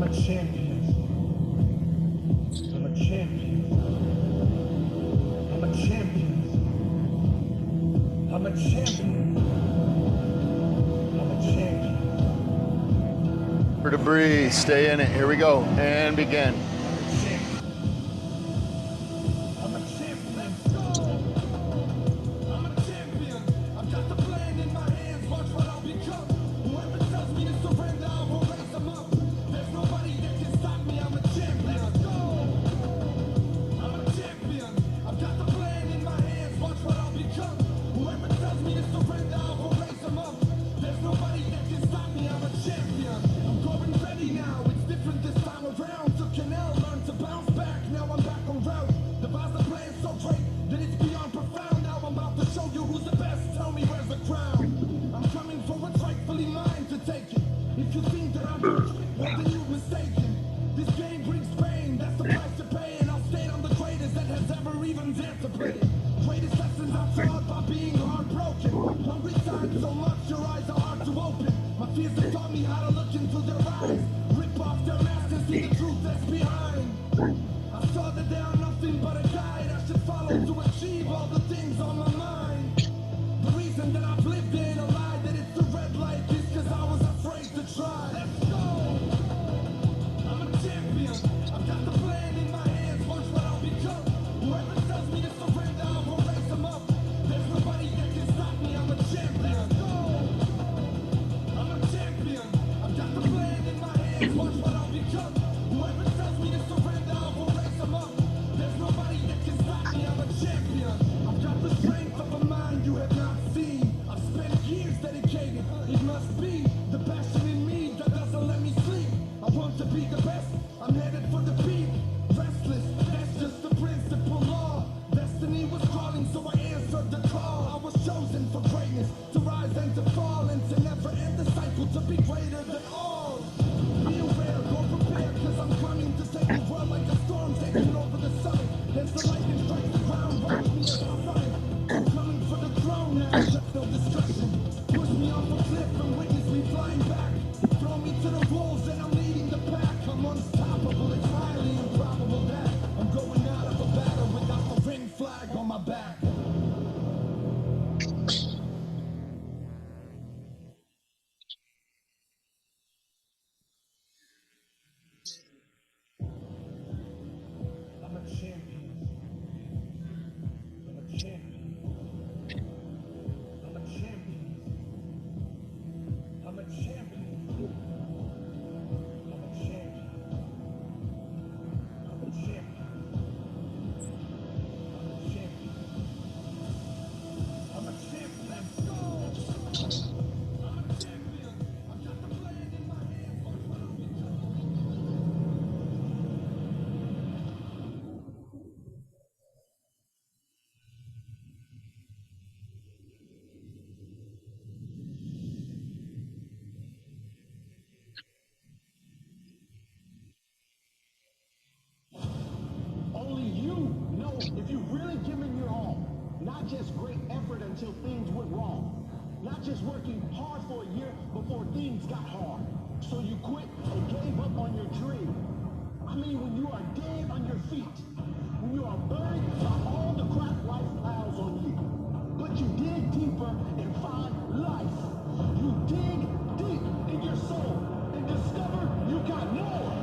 a champion. I'm a champion. I'm a champion. I'm a champion. I'm a champion. For to breathe, stay in it. Here we go, and begin. I'm a champion. I'm a champion. I've got the plan in my hands. Watch what I'll become. Whoever tells me to surrender, I will raise them up. There's nobody that can stop me. I'm a champion. Let's go. I'm a champion. I've got the plan in my hands. Watch what I'll become. Whoever tells me to surrender, I will raise them up. There's nobody that can stop me. I'm a champion. I'm going ready now. It's different this time around. Took an L, learned to bounce back. Now I'm back on route. Devise the plan so great that it's beyond profound. Now I'm about to show you who's the best. Tell me where's the crown. I'm coming for what's rightfully mine to take it. If you think that I'm good, well then you've mistaken. This game brings pain, that's the price to pay. And I'll stand on the greatest that has ever even dared to play. Greatest lessons I'm taught by being heartbroken. Hungry times so much your eyes are hard to open. My fears have taught me how to look into their eyes. Rip off their masks and see the truth that's behind. I saw that they are nothing but a guide I should follow to achieve all the things on my mind. The reason that I've lived in a lie that it's the red light is cause I was afraid to try. Let's go! I'm a champion. I've got the plan in my hands. Watch what I'll become. Whoever tells me to surrender, I will raise them up. There's nobody that can stop me. I'm a champion. Let's go! I'm a champion. I've got the plan in my hands. Watch what I'll become. Whoever tells me to surrender, I will raise them up. There's nobody that can stop me. I'm a champion. I've got the strength of a mind you have not seen. I've spent years dedicated. It must be the passion in me that doesn't let me sleep. I want to be the best. I'm headed for the peak. Restless, that's just the principle law. Destiny was calling, so I answered the call. I was chosen for greatness, to rise and to fall, and to never end the cycle, to be greater than all. Be aware, go prepared, cause I'm coming to take the world like a storm taking over the sun. As the lightning strikes the ground, watch me as I run. I'm coming for the throne now, there's no discussion. Push me off a cliff and witness me flying back. Throw me to the wolves and I'm leading the pack. I'm unstoppable, it's highly improbable that I'm going out of a battle without the ring flag on my back. I'm a champion. I'm a champion. I'm a champion. I'm a champion. I'm a champion. I'm a champion. I'm a champion. I'm a champion. Let's go! I'm a champion. I've got the plan in my hands. Watch what I'll become. Only you know if you've really given your all. Not just great effort until things went wrong. Not just working hard for a year before things got hard. So you quit and gave up on your dream. I mean, when you are dead on your feet. When you are buried by all the crap life piles on you. But you dig deeper and find life. You dig deep in your soul and discover you got more.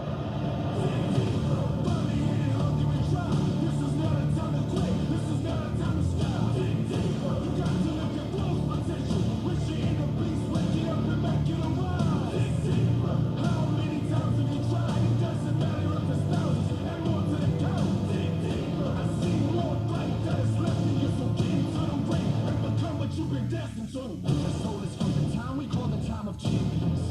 This is not a time to quit. This is not a time to stop. Dig deeper. You got to look at those potential. Wish you in the beast, wake it up and make it arise. Dig deeper. How many times have you tried? It doesn't matter if it's thousands and more to the count. Dig deeper. I see more light that is left in you, so get into the ring and become what you've been destined to. The soul is from the time we call the time of champions.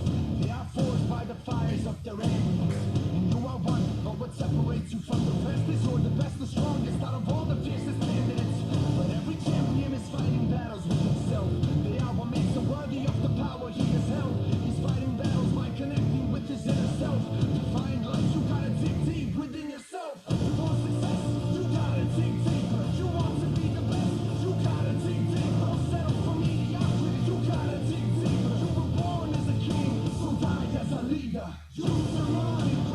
They are forged by the fires of their enemies. And you are one, but what separates you from the rest is you're the best, the strongest out of all the fiercest candidates. But every champion is fighting battles with himself. They are what makes him worthy of the power he has held. He's fighting battles by connecting with his inner self. To find life, you gotta dig deep within yourself. For success, you gotta dig deeper. You want to be the best, you gotta dig deeper. Don't settle for mediocrity, you gotta dig deeper. You were born as a king, so die as a leader. Use your mind.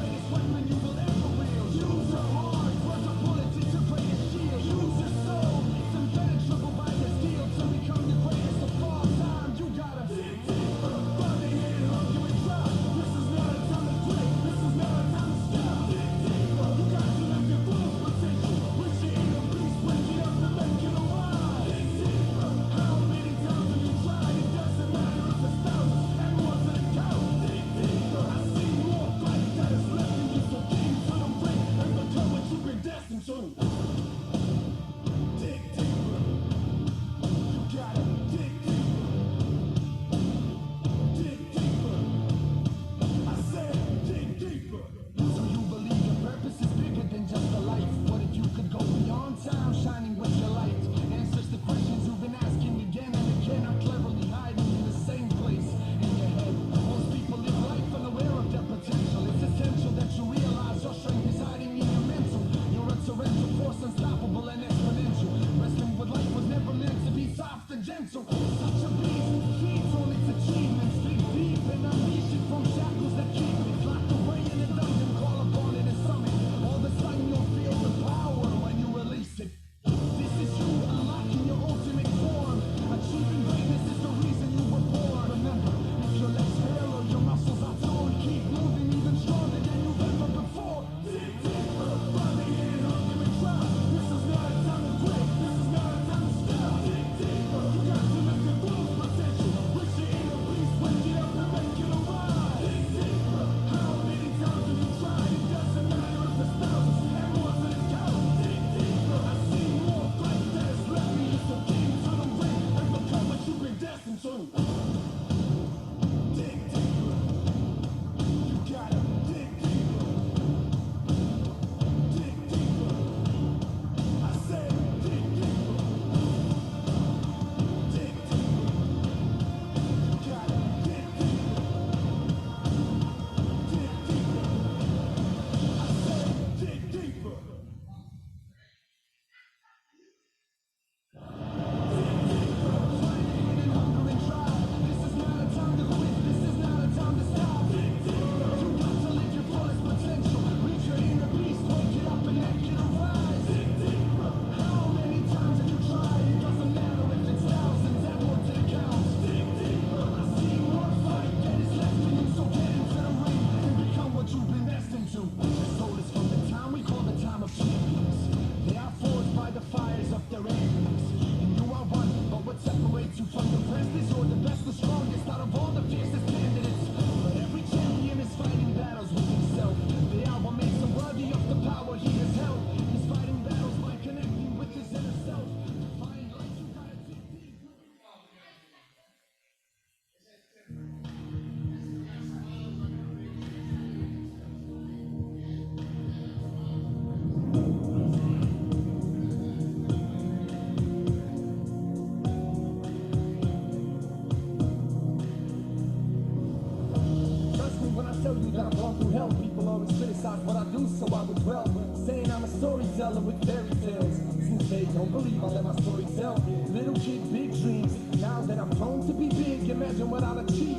to hell. People always criticize what I do, so I would dwell. Saying I'm a storyteller with fairy tales. Since they don't believe, I'll let my story tell. Little kid, big dreams. Now that I'm grown to be big, imagine what I'll achieve.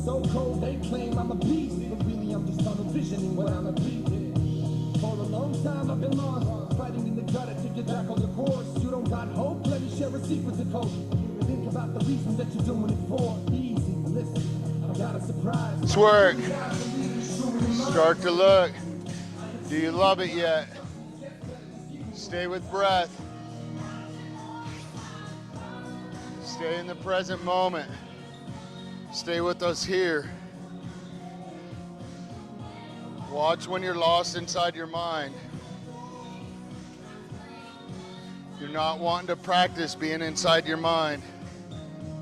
So cold, they claim I'm a beast, but really I'm just tunnel visioning what I'm a beat. For a long time I've been lost, fighting in the gutter to get back on the course. You don't got hope? Let me share a secret to cope. Think about the reason that you're doing it for. Easy, listen, I got a surprise. It's work. Start to look. Do you love it yet? Stay with breath. Stay in the present moment. Stay with us here. Watch when you're lost inside your mind. You're not wanting to practice being inside your mind.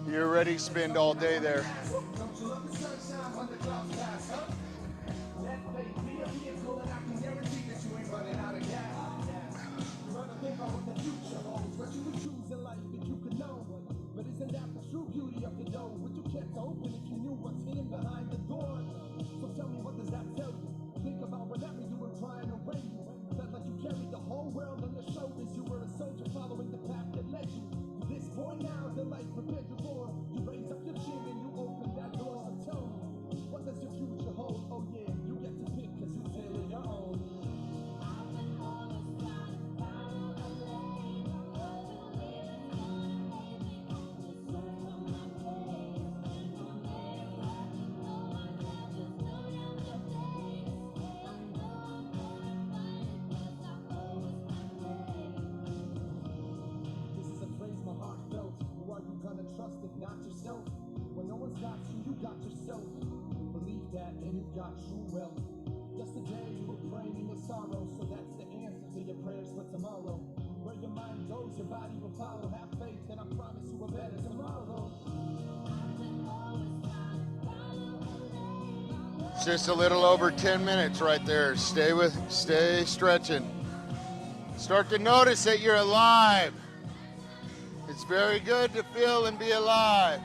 You already spend all day there. But isn't that the true beauty of the door? What you can't open if you knew what's hidden behind the door. So tell me, what does that tell you? Think about whenever you were trying to reign. Felt like you carried the whole world on your shoulders. You were a soldier following the path that led you to this point now, the life prepared you for. You raised up your chin and you opened that door. So tell me, what does your future hold? Oh yeah, you get to pick cause you tailor your own. This is a phrase my heart felt. Who are you gonna trust if not yourself? When no one's got you, you got yourself. Believe that and you've got true wealth. Yesterday you were praying in your sorrow, so that's the answer to your prayers for tomorrow. Where your mind goes, your body will follow. Have faith and I promise you a better tomorrow. It's just a little over 10 minutes right there. Stay stretching. Start to notice that you're alive. It's very good to feel and be alive.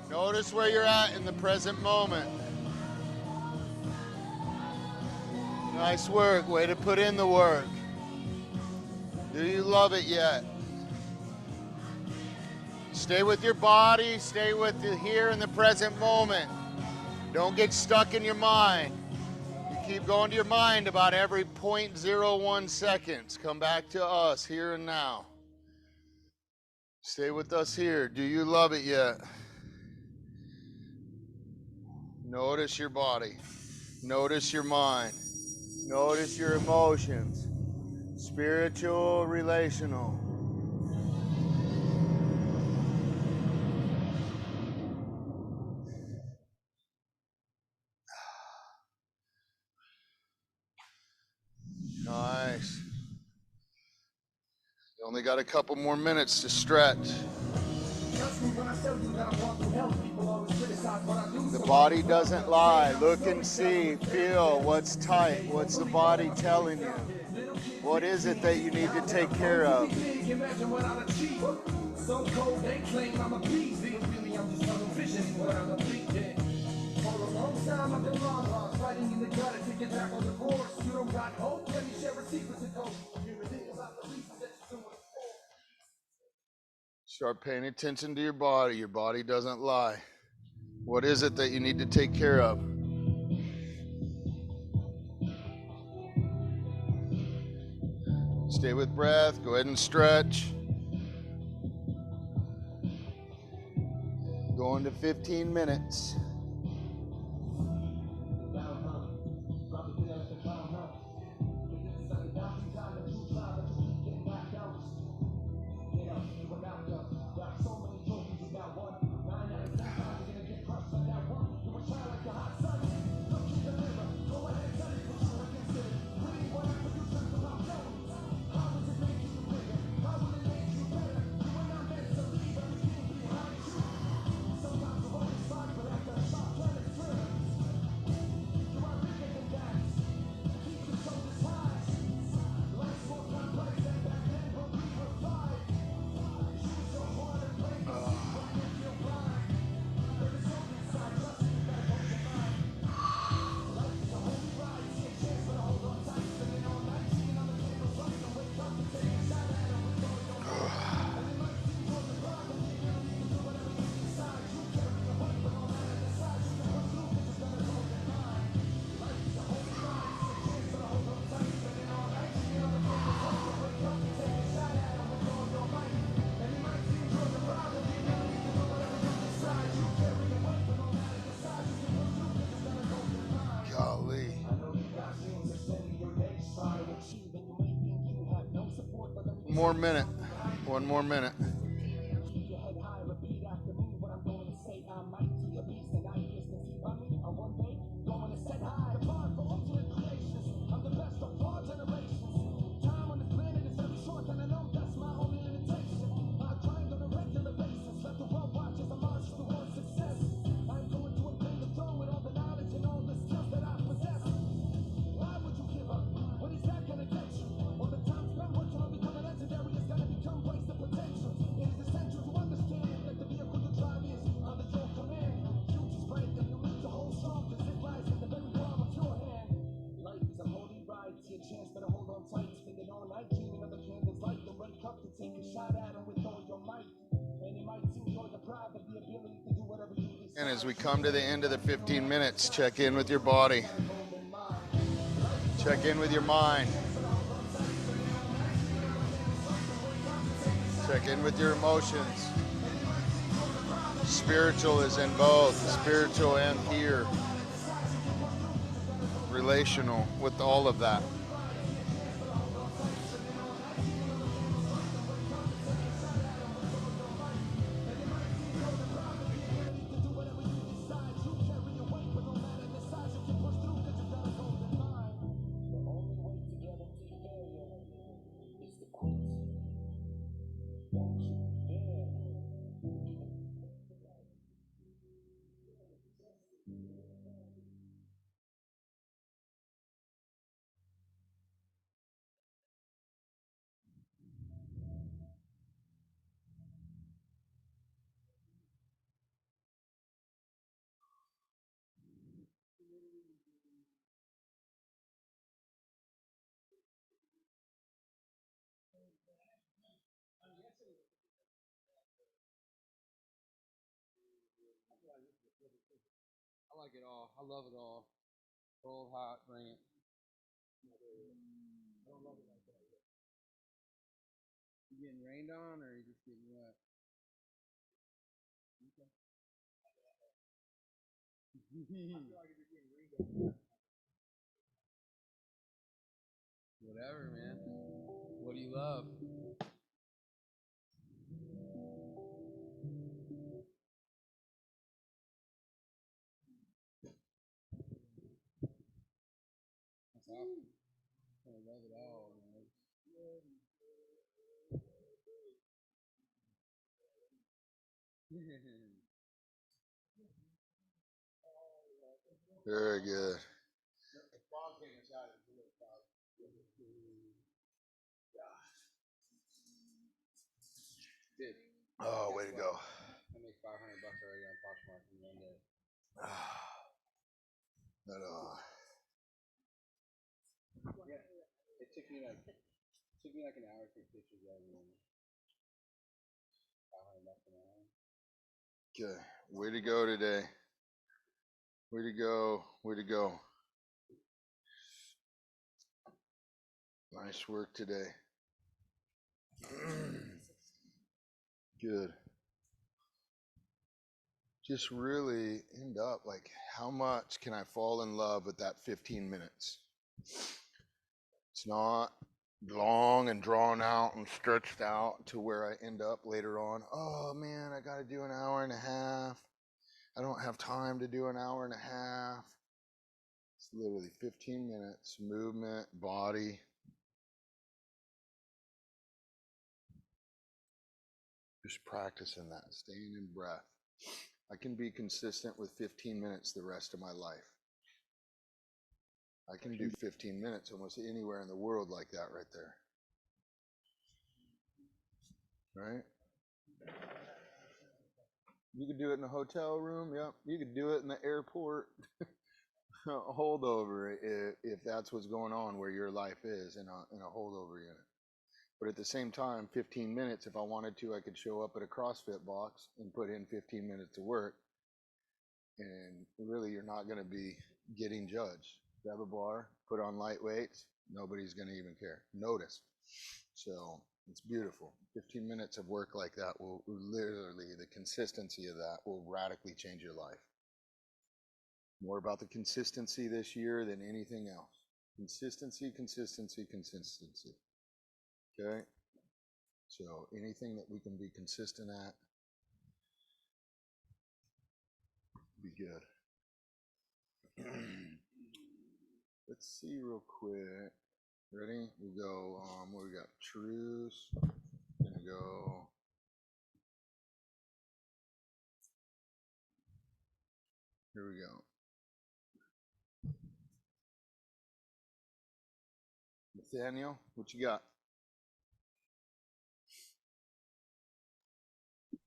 Notice where you're at in the present moment. Nice work. Way to put in the work. Do you love it yet? Stay with your body. Stay with the here in the present moment. Don't get stuck in your mind. You keep going to your mind about every 0.01 seconds. Come back to us here and now. Stay with us here. Do you love it yet? Notice your body. Notice your mind. Notice your emotions. Spiritual, relational. Nice. You only got a couple more minutes to stretch. The body doesn't lie. Look and see, feel what's tight. What's the body telling you? What is it that you need to take care of? So cold, they claim I'm a beast. Really, I'm just tunnel visioning what I'm a beat. For a long time, I've been lost, fighting in the gutter to get back on the course. You don't got hope? Let me share a secret to cope. Think about the reasons that you're doing it for. Start paying attention to your body. Your body doesn't lie. What is it that you need to take care of? Stay with breath. Go ahead and stretch. Going to 15 minutes. more minute. One more minute. Keep your head high, repeat after me what I'm going to say. I'm mighty, a beast, and I is conceived by me. On one day, going to set high the bar for ultimate creations. I'm the best of all generations. Time on this planet is very short, and I know that's my only limitation. I grind on a regular basis, let the world watch as I march towards success. I'm going to obtain the throne with all the knowledge and all the skills that I possess. Why would you give up? What is that gonna get you? All the time spent working on becoming legendary is gonna become wasted potential. It is essential to understand that the vehicle you drive is under your command. Future's bright and you need to hold strong, cause it lies in the very palm of your hand. Life is a holy ride, see a chance, better hold on tight. Spend it all night dreaming of the candles light. The red cup to take a shot at them with all your might. And it might seem you're deprived of the ability to do whatever you desire. And as we come to the end of the 15 minutes, check in with your body. Check in with your mind. Check in with your emotions. Spiritual is in both, spiritual and peer. Relational with all of that. I like it all. I love it all. Cold, hot, bring it. I don't love it like that yet. You getting rained on, or you just getting wet? Okay. I feel like it's getting rained on. Whatever, man. What do you love? That's awesome. I love it all, man. Very good. Dude, Oh, way to go. I make $500 already on Poshmark in one day. That, Yeah, it took me like an hour to take pictures of it. $500 an hour. okay. Way to go today. Way to go. Way to go. Nice work today. Good. Just really end up like, how much can I fall in love with that 15 minutes? It's not long and drawn out and stretched out to where I end up later on. Oh man, I got to do an hour and a half. I don't have time to do an hour and a half. It's literally 15 minutes, movement, body. Just practicing that, staying in breath. I can be consistent with 15 minutes the rest of my life. I can do 15 minutes almost anywhere in the world like that right there. Right? You could do it in a hotel room. Yep. You could do it in the airport. Holdover if that's what's going on where your life is in a holdover unit. But at the same time, 15 minutes, if I wanted to, I could show up at a CrossFit box and put in 15 minutes of work. And really, you're not going to be getting judged. Grab a bar, put on light weights, nobody's going to even care. Notice. So it's beautiful. 15 minutes of work like that will literally, the consistency of that will radically change your life. More about the consistency this year than anything else. Consistency, consistency, consistency. Okay? So anything that we can be consistent at, be good. Let's see real quick. Ready? We go, what we got? Truth. Gonna go. Here we go. Nathaniel, what you got?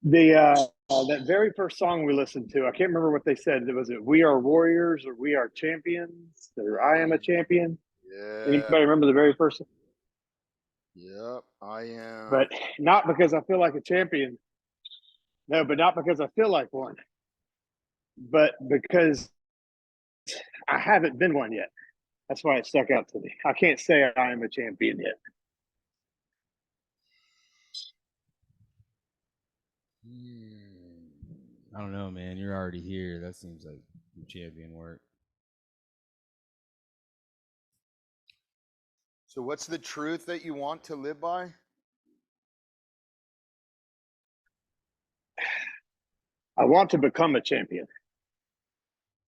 The that very first song we listened to, I can't remember what they said. Was it "We Are Warriors" or "We Are Champions" or "I Am a Champion"? Yeah. Anybody remember the very first? Yep. I am. But not because I feel like a champion. No, but not because I feel like one, but because I haven't been one yet. That's why it stuck out to me. I can't say I am a champion yet. I don't know, man. You're already here. That seems like some champion work. So, what's the truth that you want to live by? I want to become a champion.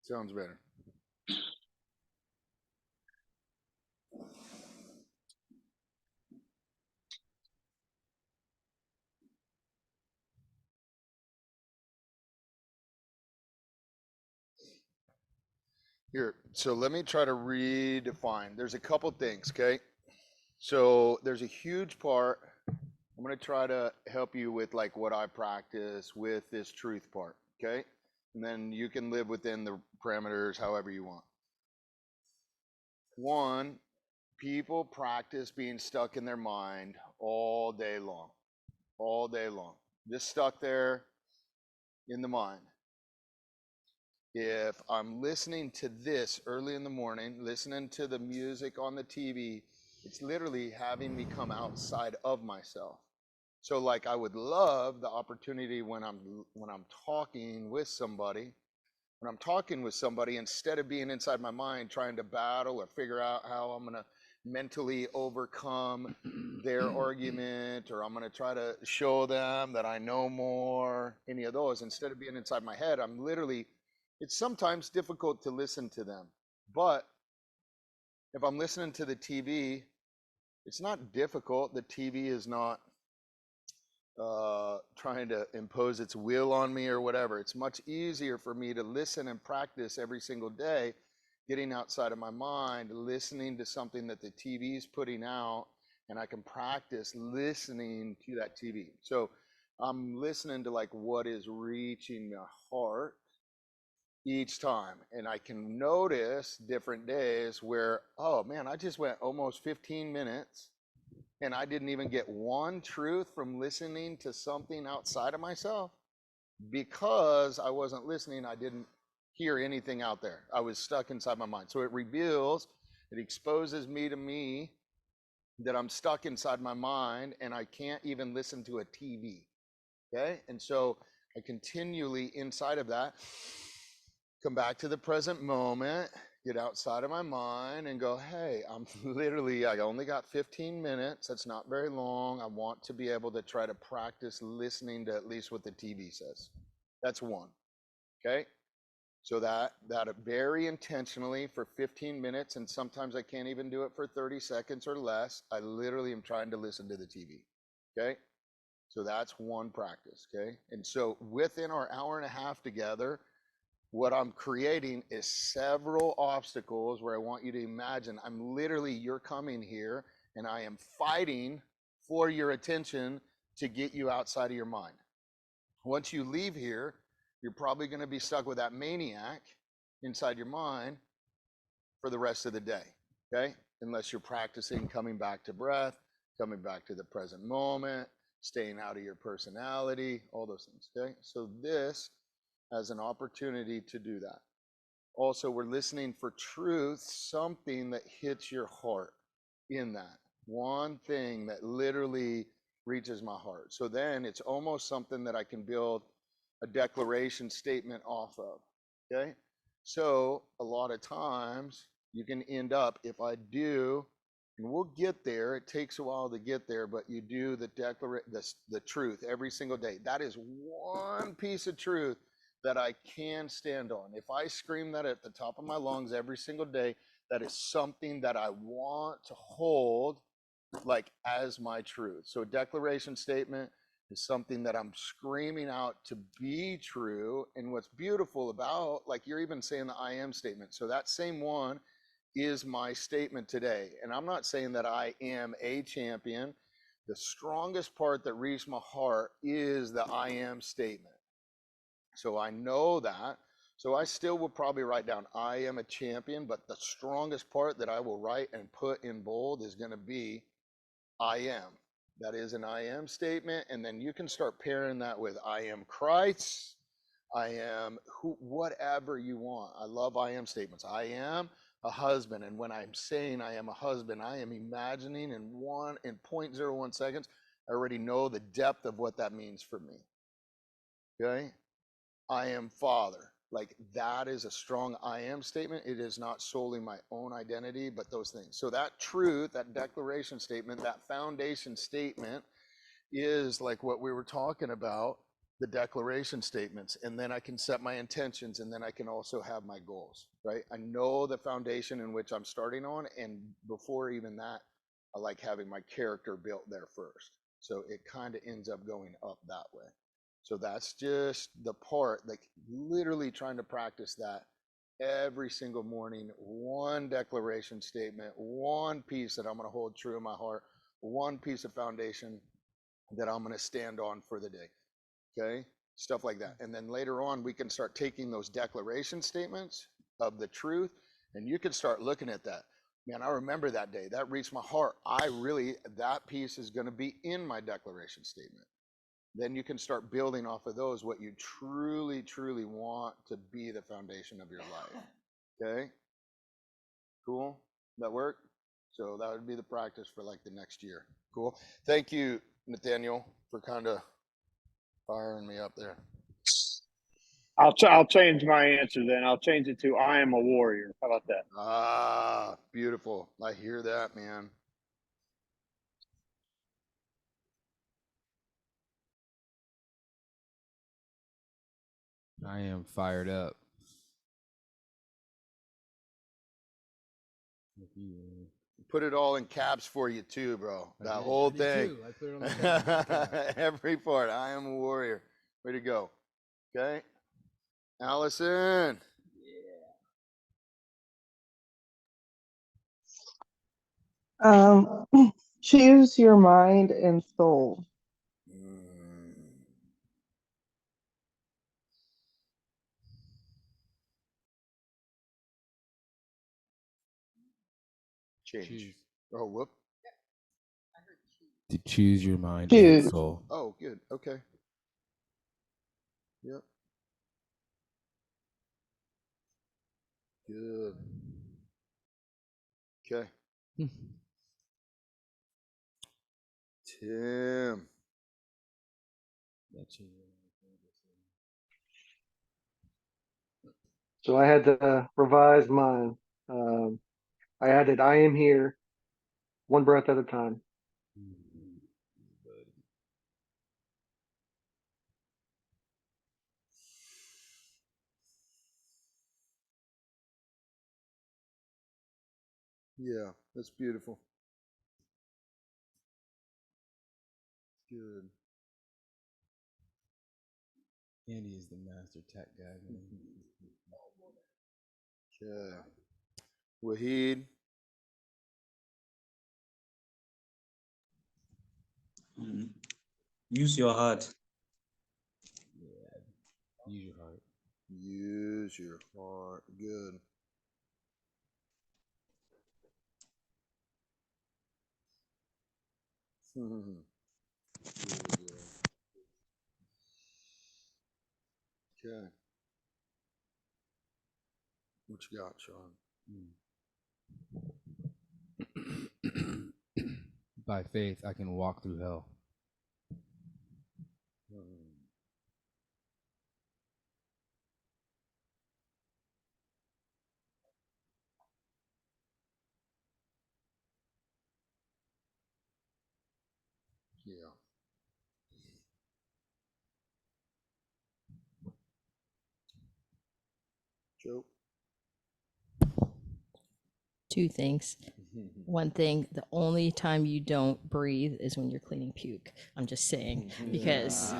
Sounds better. Here, so let me try to redefine. There's a couple things, okay? So there's a huge part. I'm going to try to help you with like what I practice with this truth part, okay? And then you can live within the parameters however you want. One, people practice being stuck in their mind all day long, just stuck there in the mind. If I'm listening to this early in the morning, listening to the music on the TV, it's literally having me come outside of myself. So like I would love the opportunity when I'm talking with somebody, instead of being inside my mind trying to battle or figure out how I'm going to mentally overcome their argument, or I'm going to try to show them that I know more, any of those, instead of being inside my head, it's sometimes difficult to listen to them. But if I'm listening to the TV, it's not difficult. The TV is not trying to impose its will on me or whatever. It's much easier for me to listen and practice every single day, getting outside of my mind, listening to something that the TV is putting out, and I can practice listening to that TV. So I'm listening to like what is reaching my heart each time, and I can notice different days where, oh man, I just went almost 15 minutes and I didn't even get one truth from listening to something outside of myself because I wasn't listening. I didn't hear anything out there. I was stuck inside my mind. So it exposes me to me that I'm stuck inside my mind and I can't even listen to a TV. Okay. And so I continually inside of that come back to the present moment, get outside of my mind and go, hey, I only got 15 minutes. That's not very long. I want to be able to try to practice listening to at least what the TV says. That's one. Okay. So that very intentionally for 15 minutes, and sometimes I can't even do it for 30 seconds or less. I literally am trying to listen to the TV. Okay. So that's one practice. Okay. And so within our hour and a half together, what I'm creating is several obstacles where I want you to imagine you're coming here and I am fighting for your attention to get you outside of your mind. Once you leave here, you're probably going to be stuck with that maniac inside your mind for the rest of the day, okay? Unless you're practicing coming back to breath, coming back to the present moment, staying out of your personality, all those things, okay? So this as an opportunity to do that. Also, we're listening for truth, something that hits your heart in that. One thing that literally reaches my heart. So then it's almost something that I can build a declaration statement off of. Okay? So a lot of times you can end up, if I do And we'll get there. It takes a while to get there, but you do the truth every single day. That is one piece of truth that I can stand on. If I scream that at the top of my lungs every single day, that is something that I want to hold like as my truth. So a declaration statement is something that I'm screaming out to be true. And what's beautiful about, like you're even saying the I am statement. So that same one is my statement today. And I'm not saying that I am a champion. The strongest part that reached my heart is the I am statement. So I know that. So I still will probably write down I am a champion, but the strongest part that I will write and put in bold is going to be I am. That is an I am statement. And then you can start pairing that with I am Christ. I am who, whatever you want. I love I am statements. I am a husband. And when I'm saying I am a husband, I am imagining in 0.01 seconds, I already know the depth of what that means for me. Okay. I am father. Like that is a strong I am statement. It is not solely my own identity, but those things. So that truth, that declaration statement, that foundation statement is like what we were talking about, the declaration statements. And then I can set my intentions, and then I can also have my goals, right? I know the foundation in which I'm starting on. And before even that, I like having my character built there first. So it kind of ends up going up that way. So that's just the part, like literally trying to practice that every single morning. One declaration statement, one piece that I'm going to hold true in my heart, one piece of foundation that I'm going to stand on for the day. Okay. Stuff like that. And then later on, we can start taking those declaration statements of the truth, and you can start looking at that. Man, I remember that day. That reached my heart. That piece is going to be in my declaration statement. Then you can start building off of those what you truly, truly want to be the foundation of your life. Okay? Cool? That work? So that would be the practice for like the next year. Cool. Thank you, Nathaniel, for kind of firing me up there. I'll change my answer then. I'll change it to I am a warrior. How about that? Ah, beautiful. I hear that, man. I am fired up. Put it all in caps for you too, bro. I That did. whole I did thing. too. I put it on the cap. Every part. I am a warrior. Way to go. Okay. Allison. Um, choose your mind and soul. Mm. Change. Choose. Oh, whoop. To choose your mind and Choose. soul. Oh, good. Okay. Yep. Good. Okay. Tim. So I had to revise mine. I added, I am here, one breath at a time. Yeah, that's beautiful. Good. Andy is the master tech guy, man. Okay. Wahid. Use your heart. Yeah. Use your heart. Use your heart. Good. Really good. Okay. What you got, Sean? By faith, I can walk through hell. Yeah. Joe. Two things. One thing, the only time you don't breathe is when you're cleaning puke. I'm just saying, because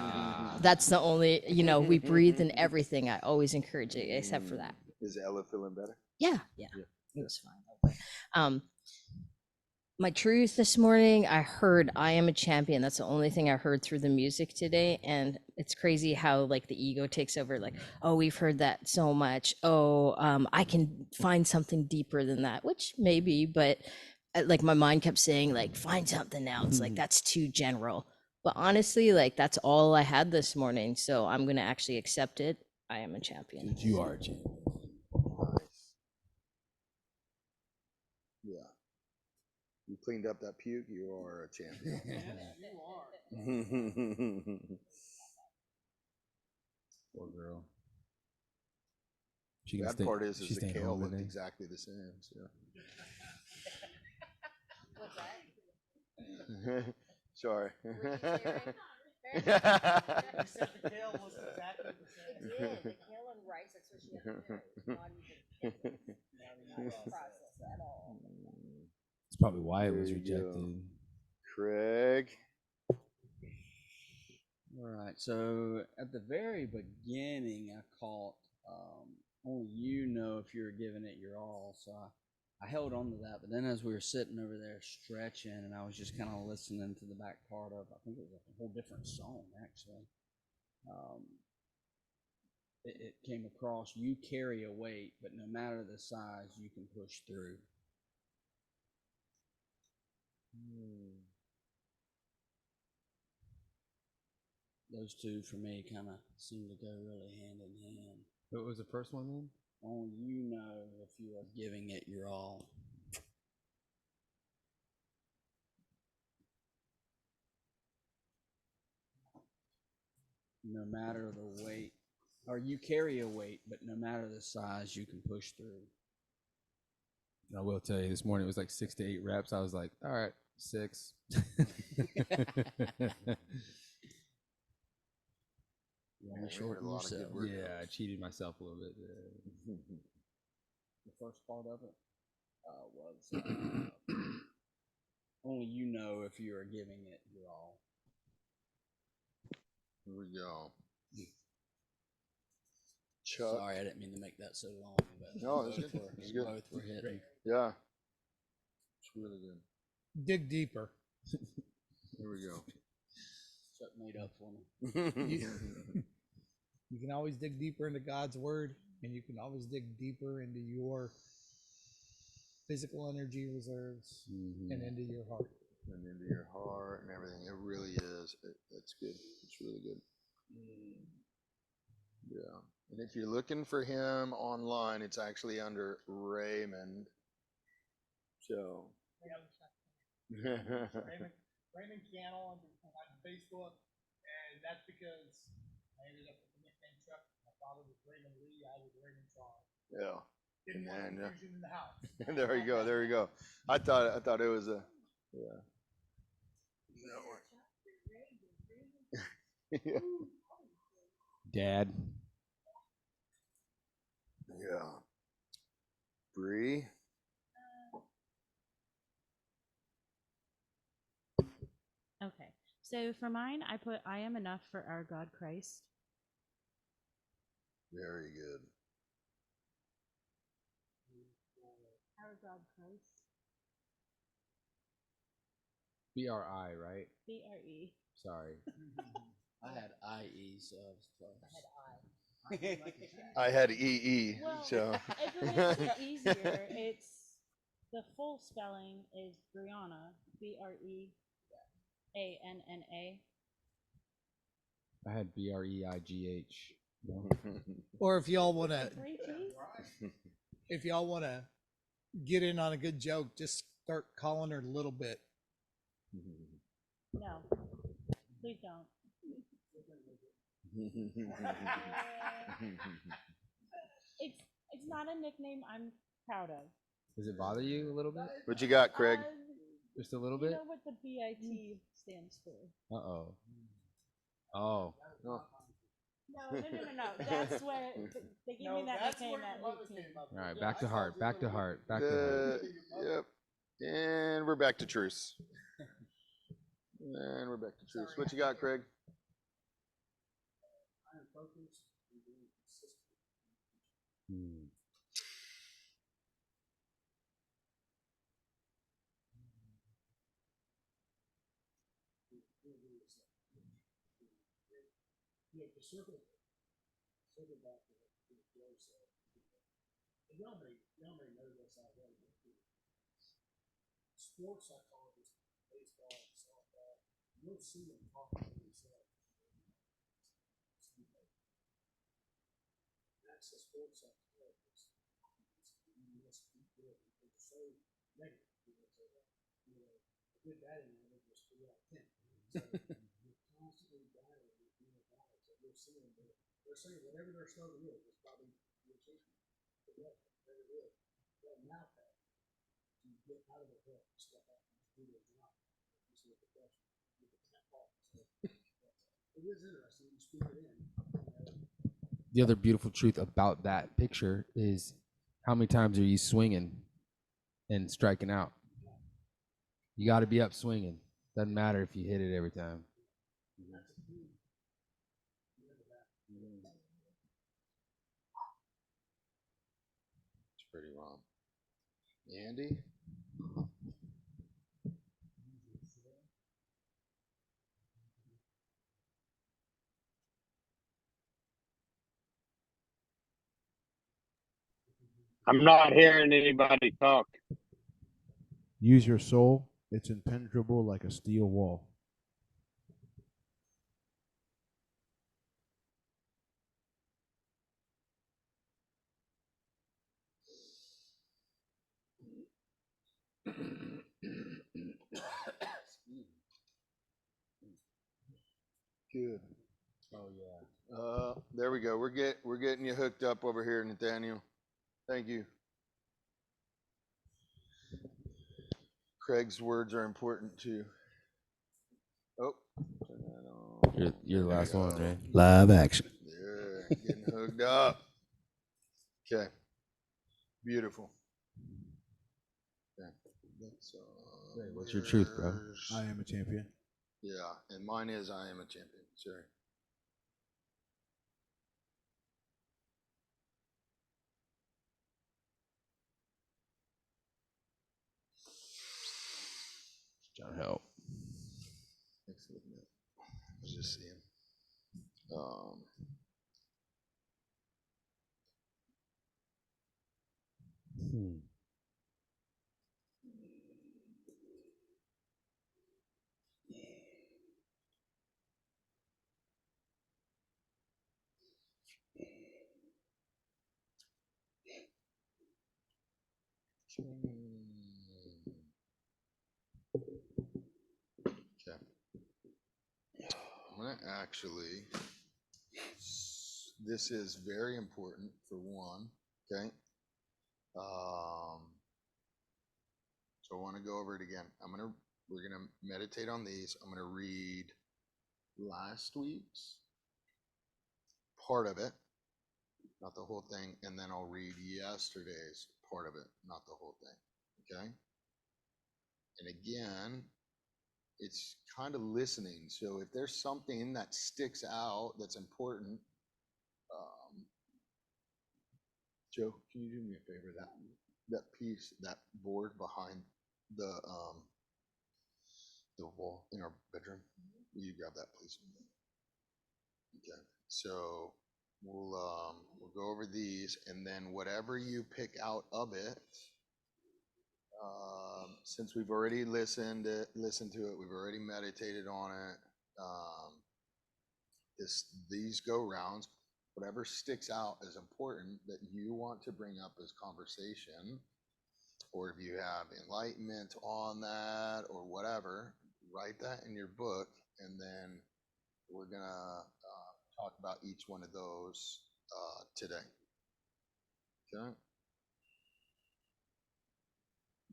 that's the only, we breathe in everything. I always encourage it, except for that. Is Ella feeling better? Yeah, it was fine. My truth this morning, I heard I am a champion. That's the only thing I heard through the music today. And it's crazy how like the ego takes over, like, oh, we've heard that so much. Oh, I can find something deeper than that, which maybe, but like my mind kept saying, like, find something else. Like that's too general. But honestly, like that's all I had this morning. So I'm gonna actually accept it. I am a champion. You are a champion. Nice. Yeah. You cleaned up that puke, you are a champion. Poor girl. She can Bad stay, part is she's the staying kale home looked today. exactly the same. So. Sorry. You said the kale was exactly the same. It did. The kale and rice, that's what she had to do. Not even processed at all. That's probably why it There was you rejected. go. Craig. All right. So at the very beginning, I caught only you know if you're giving it your all. So I held on to that. But then as we were sitting over there stretching, and I was just kind of listening to the back part of, I think it was a whole different song actually. It came across, you carry a weight, but no matter the size, you can push through. Those two for me kind of seem to go really hand in hand. What was the first one then? Only you know if you are giving it your all. No matter the weight, or you carry a weight, but no matter the size, you can push through. I will tell you, this morning it was like 6 to 8 reps. I was like, all right, 6. You're short a lot of good work. Yeah, I cheated myself a little bit. The first part of it was only you know if you are giving it your all. Here we go. Chuck. Sorry, I didn't mean to make that so long. But No, it's good. It's good. Both were hitting. Yeah. It's really good. Dig deeper. Here we go. Chuck made up for me. You can always dig deeper into God's word, and you can always dig deeper into your physical energy reserves and into your heart. And into your heart and everything. It really is. It's good. It's really good. Yeah. And if you're looking for him online, it's actually under Raymond. So. Raymond Cannell on Facebook, and that's because I ended up with the nickname Chuck. My father was Raymond Lee. I was Raymond Charles. Yeah. Didn't want confusion in the house. There you go. There you go. I thought it was a. Yeah. Yeah. Dad. Yeah. Bree. Okay. So for mine, I put I am enough for our God Christ. Very good. Our God Christ. BRI, right? BRE. Sorry. I had IE, so I was close. I had EE. Well, So. if it makes it easier, it's the full spelling is Brianna, BREANNA. I had BREIGH. Or if y'all want to, get in on a good joke, just start calling her Little Bit. No, please don't. It's not a nickname I'm proud of. Does it bother you a little bit? What you got, Craig? Just a little You bit. know what the BIT stands for? Uh-oh. Oh. No. No. That's what they gave me that nickname at 18. All right, back to heart. Back to heart. Back to heart. Yep. And we're back to truce. And we're back to truce. What you got, Craig? Hmm. Sports psychologists, baseball and softball, you'll see them talking to themselves. That's a sports psychologist. You must be good because you're so negative. A good batting average is 3 out of 10. So you're constantly battling with your battles. So you'll see them. They're saying whatever their slogan is probably the achievement. Whatever it is. Well, now that you get out of the head, step out and do your job. This is the question. You can't fall. So it is interesting. You speak it in. The other beautiful truth about that picture is how many times are you swinging and striking out? You got to be up swinging. Doesn't matter if you hit it every time. It's pretty wrong. Andy? I'm not hearing anybody talk. Use your soul. It's impenetrable like a steel wall. Good. Oh yeah. There we go. We're getting you hooked up over here, Nathaniel. Thank you. Craig's words are important too. Oh, turn that on. You're the last one, right? Live action. There, getting hooked up. Okay. Beautiful. Okay. What's your truth, bro? I am a champion. Yeah, and mine is I am a champion. Sorry. Trying to help. Thanks for looking at it. I was just seeing. Okay. I'm gonna actually. This is very important for one. Okay. So I want to go over it again. We're gonna meditate on these. I'm gonna read last week's part of it, not the whole thing, and then I'll read yesterday's part of it, not the whole thing. Okay. And again, it's kind of listening. So if there's something that sticks out that's important, Joe, can you do me a favor? That piece, that board behind the wall in our bedroom, will you grab that, please? Okay. So we'll go over these, and then whatever you pick out of it, since we've already listened to it, we've already meditated on it. These go rounds, whatever sticks out as important that you want to bring up as conversation, or if you have enlightenment on that or whatever, write that in your book, and then we're gonna talk about each one of those today. Okay.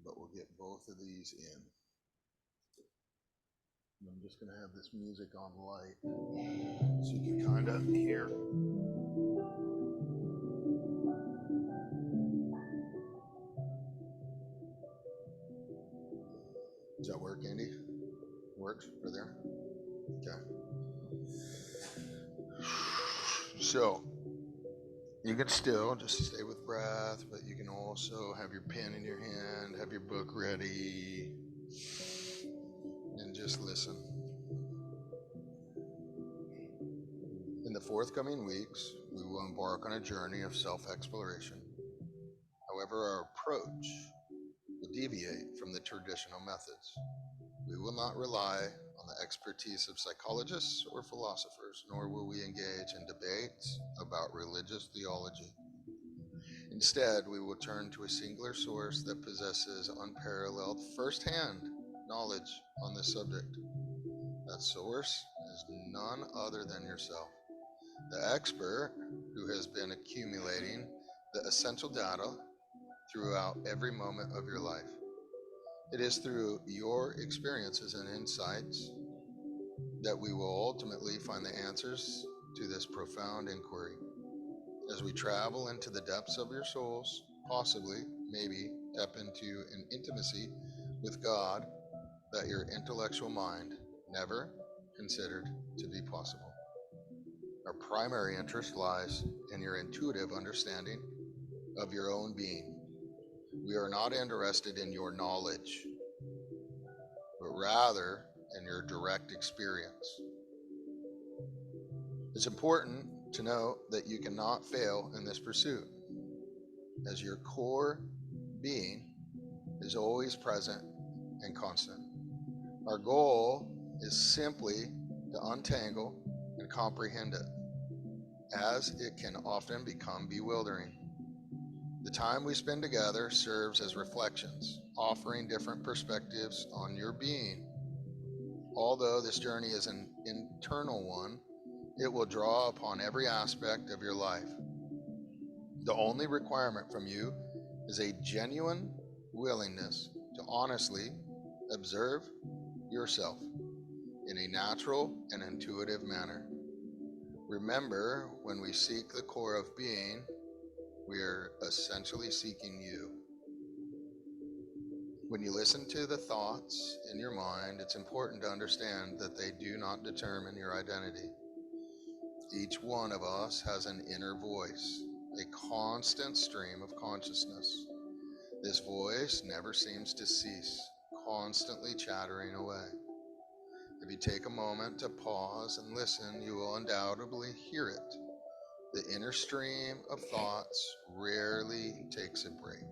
But we'll get both of these in. I'm just going to have this music on light so you can kind of hear. Does that work, Andy? Works for there? Okay. So, you can still just stay with breath, but you can also have your pen in your hand, have your book ready, and just listen. In the forthcoming weeks, we will embark on a journey of self-exploration. However, our approach will deviate from the traditional methods. We will not rely on the expertise of psychologists or philosophers, nor will we engage in debates about religious theology. Instead, we will turn to a singular source that possesses unparalleled first-hand knowledge on this subject. That source is none other than yourself, the expert who has been accumulating the essential data throughout every moment of your life. It is through your experiences and insights that we will ultimately find the answers to this profound inquiry. As we travel into the depths of your souls, possibly, maybe, step into an intimacy with God that your intellectual mind never considered to be possible. Our primary interest lies in your intuitive understanding of your own being. We are not interested in your knowledge, but rather in your direct experience. It's important to know that you cannot fail in this pursuit, as your core being is always present and constant. Our goal is simply to untangle and comprehend it, as it can often become bewildering. The time we spend together serves as reflections, offering different perspectives on your being. Although this journey is an internal one, it will draw upon every aspect of your life. The only requirement from you is a genuine willingness to honestly observe yourself in a natural and intuitive manner. Remember, when we seek the core of being, we are essentially seeking you. When you listen to the thoughts in your mind, it's important to understand that they do not determine your identity. Each one of us has an inner voice, a constant stream of consciousness. This voice never seems to cease, constantly chattering away. If you take a moment to pause and listen, you will undoubtedly hear it. The inner stream of thoughts rarely takes a break.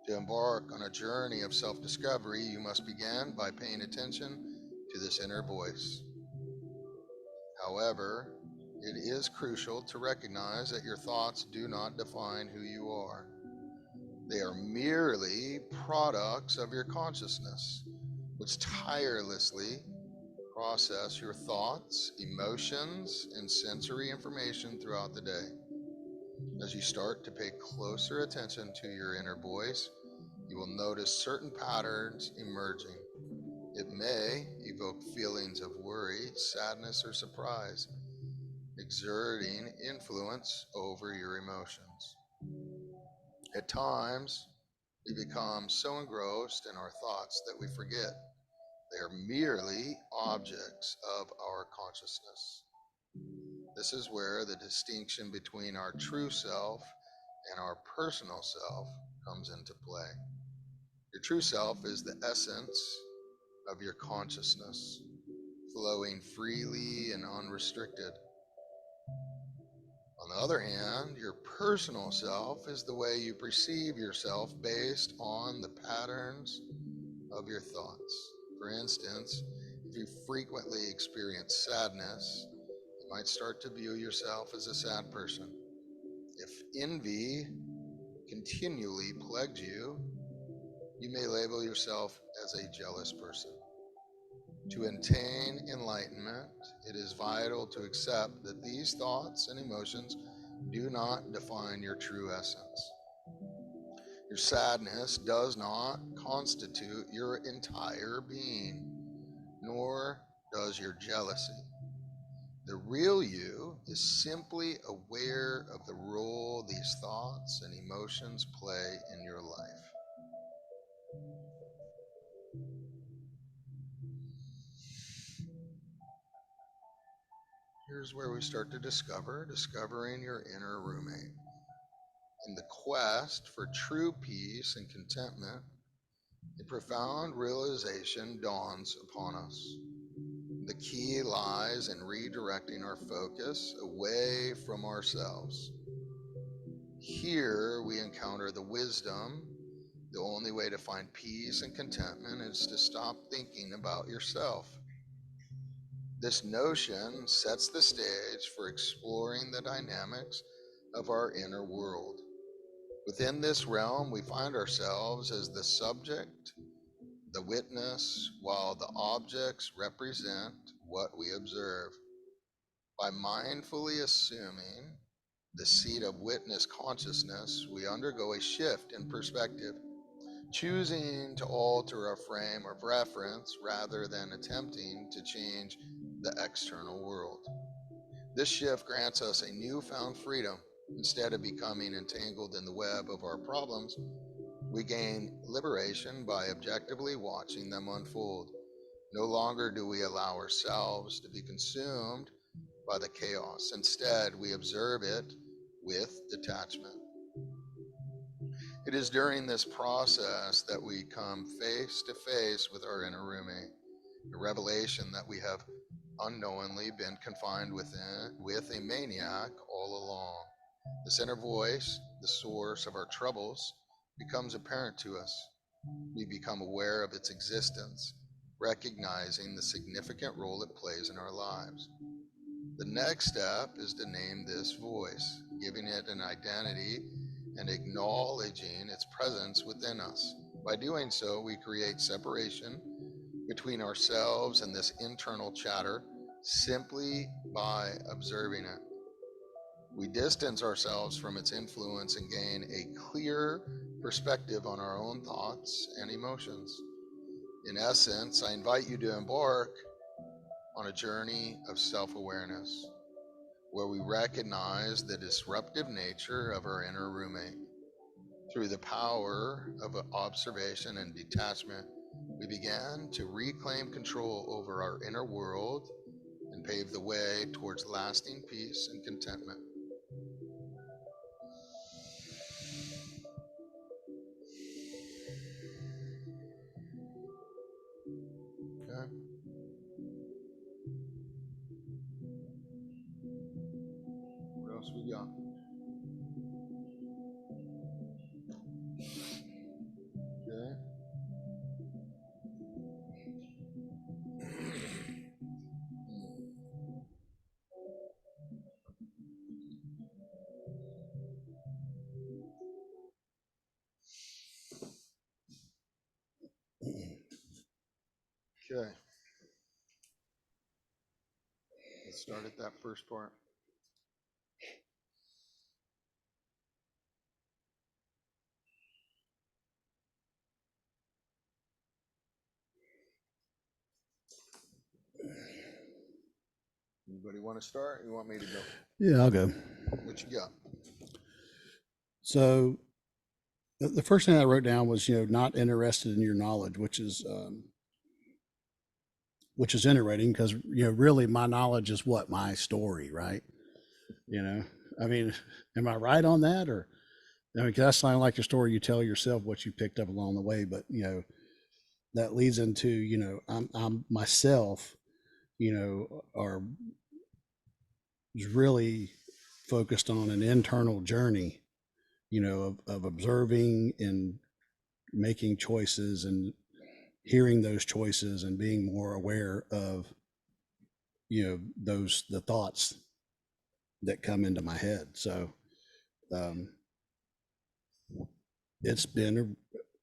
To embark on a journey of self-discovery, you must begin by paying attention to this inner voice. However, it is crucial to recognize that your thoughts do not define who you are. They are merely products of your consciousness, which tirelessly process your thoughts, emotions, and sensory information throughout the day. As you start to pay closer attention to your inner voice, you will notice certain patterns emerging. It may evoke feelings of worry, sadness, or surprise, exerting influence over your emotions. At times, we become so engrossed in our thoughts that we forget they are merely objects of our consciousness. This is where the distinction between our true self and our personal self comes into play. Your true self is the essence of your consciousness, flowing freely and unrestricted. On the other hand, your personal self is the way you perceive yourself based on the patterns of your thoughts. For instance, if you frequently experience sadness, you might start to view yourself as a sad person. If envy continually plagues you, you may label yourself as a jealous person. To attain enlightenment, it is vital to accept that these thoughts and emotions do not define your true essence. Your sadness does not constitute your entire being, nor does your jealousy. The real you is simply aware of the role these thoughts and emotions play in your life. Here's where we start to discovering your inner roommate. In the quest for true peace and contentment, a profound realization dawns upon us. The key lies in redirecting our focus away from ourselves. Here we encounter the wisdom. The only way to find peace and contentment is to stop thinking about yourself. This notion sets the stage for exploring the dynamics of our inner world. Within this realm, we find ourselves as the subject, the witness, while the objects represent what we observe. By mindfully assuming the seat of witness consciousness, we undergo a shift in perspective, choosing to alter our frame of reference rather than attempting to change the external world. This shift grants us a newfound freedom. Instead of becoming entangled in the web of our problems, we gain liberation by objectively watching them unfold. No longer do we allow ourselves to be consumed by the chaos. Instead, we observe it with detachment. It is during this process that we come face to face with our inner roommate, a revelation that we have unknowingly been confined with a maniac all along. This inner voice, the source of our troubles, becomes apparent to us. We become aware of its existence, recognizing the significant role it plays in our lives. The next step is to name this voice, giving it an identity and acknowledging its presence within us. By doing so, we create separation between ourselves and this internal chatter simply by observing it. We distance ourselves from its influence and gain a clear perspective on our own thoughts and emotions. In essence, I invite you to embark on a journey of self awareness where we recognize the disruptive nature of our inner roommate. Through the power of observation and detachment, we began to reclaim control over our inner world and pave the way towards lasting peace and contentment. Okay. What else we got? Okay. Okay. Let's start at that first part. Anybody want to start? You want me to go? Yeah, I'll go. What you got? So the first thing I wrote down was, not interested in your knowledge, which is interesting because, really my knowledge is what? My story, right? I mean, am I right on that? Or, 'cause that's something like the story you tell yourself, what you picked up along the way. But, that leads into, I'm myself, are is really focused on an internal journey, of observing and making choices and hearing those choices and being more aware of, the thoughts that come into my head. So, it's been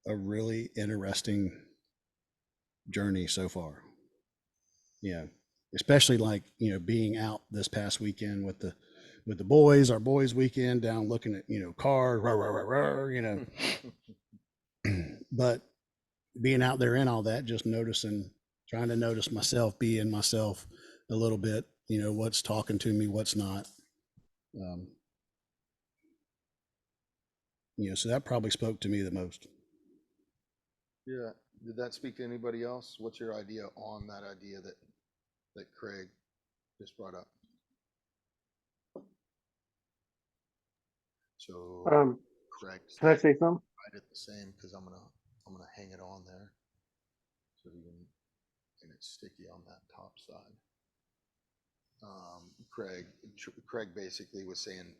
a really interesting journey so far. Especially like, being out this past weekend with the boys, our boys weekend down looking at, cars, rah, rah, rah, rah, but being out there in all that, just noticing, trying to notice myself, be in myself a little bit, you know, what's talking to me, what's not. You know, so that probably spoke to me the most. Yeah. Did that speak to anybody else? What's your idea on that idea that Craig just brought up? So Craig, Can I say something? right at the same, because I'm gonna hang it on there so you can, and it's sticky on that top side. Craig basically was saying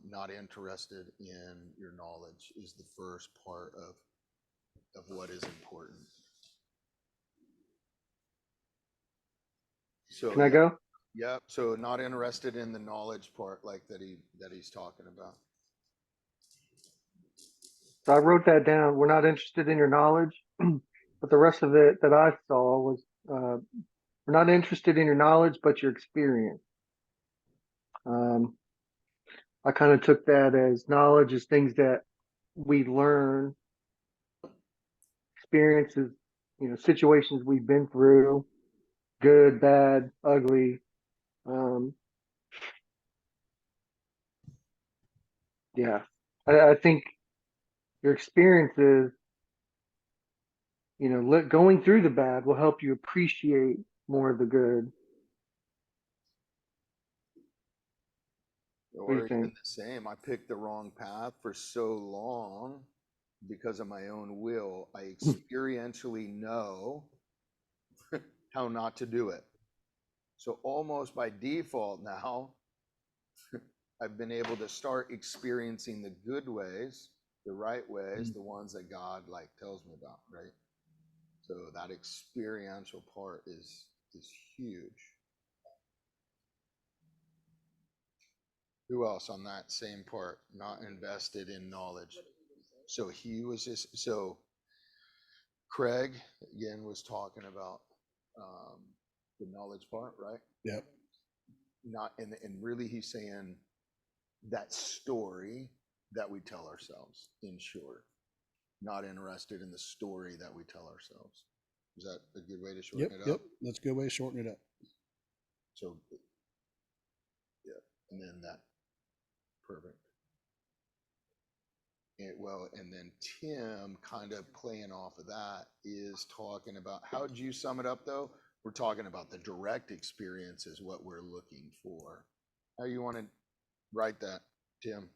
not interested in your knowledge is the first part of what is important. So Can I go? Yep. So not interested in the knowledge part, like that he's talking about. So I wrote that down. We're not interested in your knowledge, but the rest of it that I saw was we're not interested in your knowledge, but your experience. I kind of took that as knowledge is things that we learn, experiences, you know, situations we've been through, good, bad, ugly. Yeah, I think your experiences, you know, going through the bad will help you appreciate more of the good. What do you Or even think? the same, I picked the wrong path for so long because of my own will. I experientially know how not to do it. So almost by default now, I've been able to start experiencing the good ways, the right ways, the ones that God like tells me about, right? So that experiential part is huge. Who else on that same part? Not invested in knowledge. So he was just so Craig again was talking about the knowledge part, right? Yep. Not and really he's saying that story that we tell ourselves, in short. Not interested in the story that we tell ourselves. Is that a good way to shorten it up? Yep. That's a good way to shorten it up. So yeah, and then that perfect. And then Tim kind of playing off of that is talking about, how did you sum it up though? We're talking about the direct experience is what we're looking for. How you want to write that, Tim?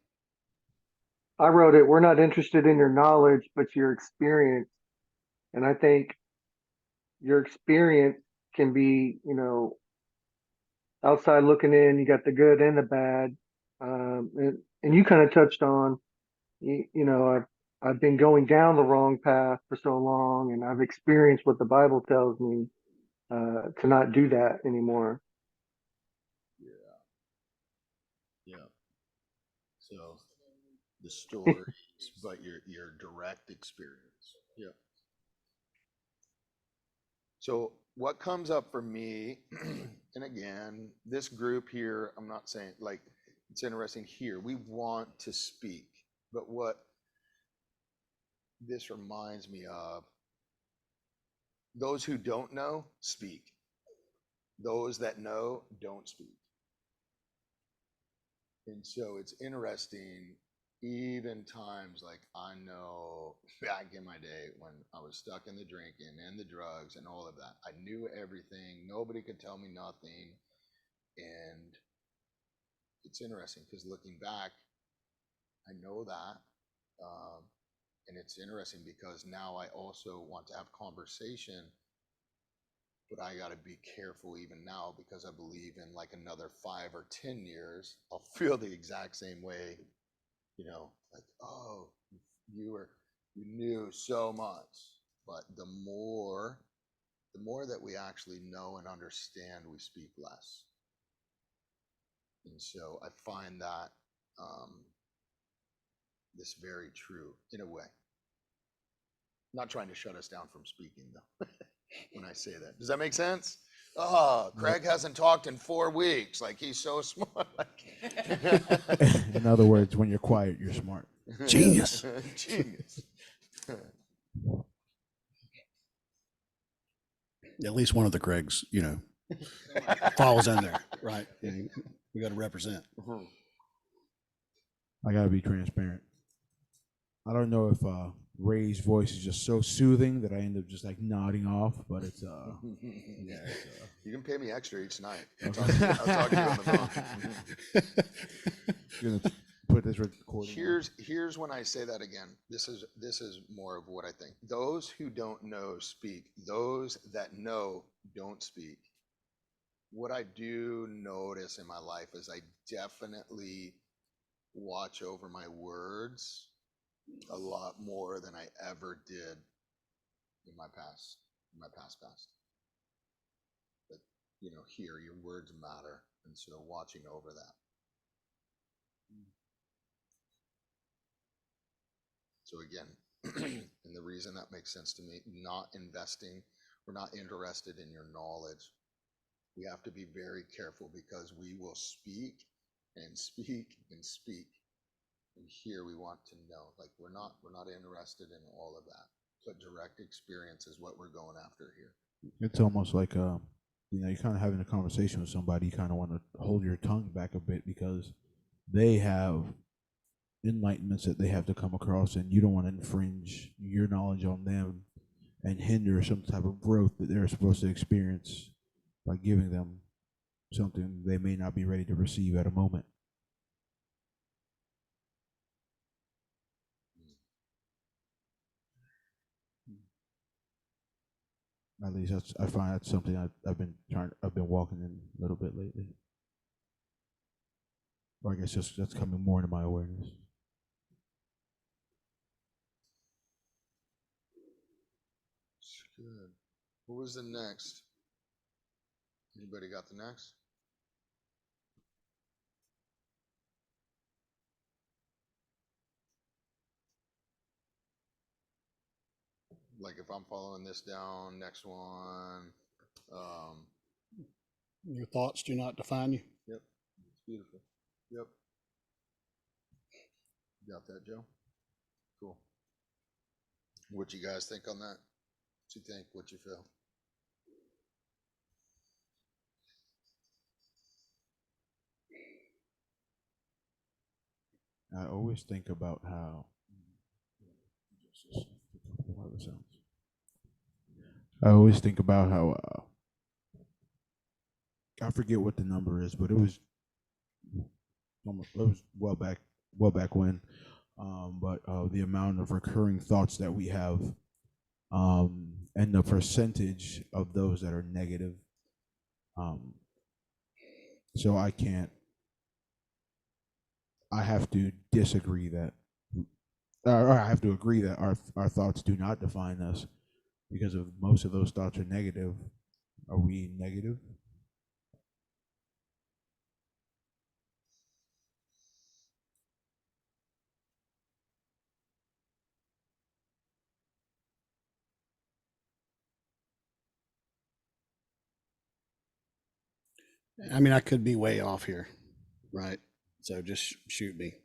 I wrote it. We're not interested in your knowledge, but your experience. And I think your experience can be, you know, outside looking in. You got the good and the bad, and you kind of touched on, you know, I've been going down the wrong path for so long, and I've experienced what the Bible tells me to not do that anymore. Yeah. So the stories, but your direct experience. Yeah. So what comes up for me, and again, this group here, I'm not saying like it's interesting here. We want to speak, but what this reminds me of, those who don't know speak. Those that know don't speak. And so it's interesting, even times like I know back in my day when I was stuck in the drinking and the drugs and all of that, I knew everything. Nobody could tell me nothing. And it's interesting because looking back, I know that. And it's interesting because now I also want to have conversation, but I got to be careful even now because I believe in like another 5 or 10 years, I'll feel the exact same way, you know, like, oh, you knew so much, but the more that we actually know and understand, we speak less. And so I find that this very true in a way. Not trying to shut us down from speaking though, when I say that. Does that make sense? Oh, Craig hasn't talked in 4 weeks. Like he's so smart. In other words, when you're quiet, you're smart. Genius. Genius. At least one of the Craigs, you know, falls in there, right? You know, we got to represent. I gotta be transparent. I don't know if Ray's voice is just so soothing that I end up just like nodding off, but it's yeah. You can pay me extra each night. Okay. I'll talk to you on the phone. You're gonna put this recording. Here's when I say that again. This is more of what I think. Those who don't know speak. Those that know don't speak. What I do notice in my life is I definitely watch over my words a lot more than I ever did in my past. But you know, here your words matter, and so watching over that. So again, and the reason that makes sense to me, not investing, we're not interested in your knowledge. We have to be very careful because we will speak and speak and speak. And here we want to know, like we're not interested in all of that. But direct experience is what we're going after here. It's almost like you know, you're kind of having a conversation with somebody. You kind of want to hold your tongue back a bit because they have enlightenments that they have to come across, and you don't want to infringe your knowledge on them and hinder some type of growth that they're supposed to experience by giving them something they may not be ready to receive at a moment. At least I find that's something I've been walking in a little bit lately. Or I guess that's coming more into my awareness. Good. What was the next? Anybody got the next? Like if I'm following this down, next one. Your thoughts do not define you. Yep. It's beautiful. Yep. Got that, Joe? Cool. What you guys think on that? What you think? What you feel? I always think about how I always think about how I forget what the number is, but it was well back when. But the amount of recurring thoughts that we have, and the percentage of those that are negative. So I have to disagree that, or I have to agree that our thoughts do not define us, because if most of those thoughts are negative, are we negative? I mean, I could be way off here, right? So just shoot me.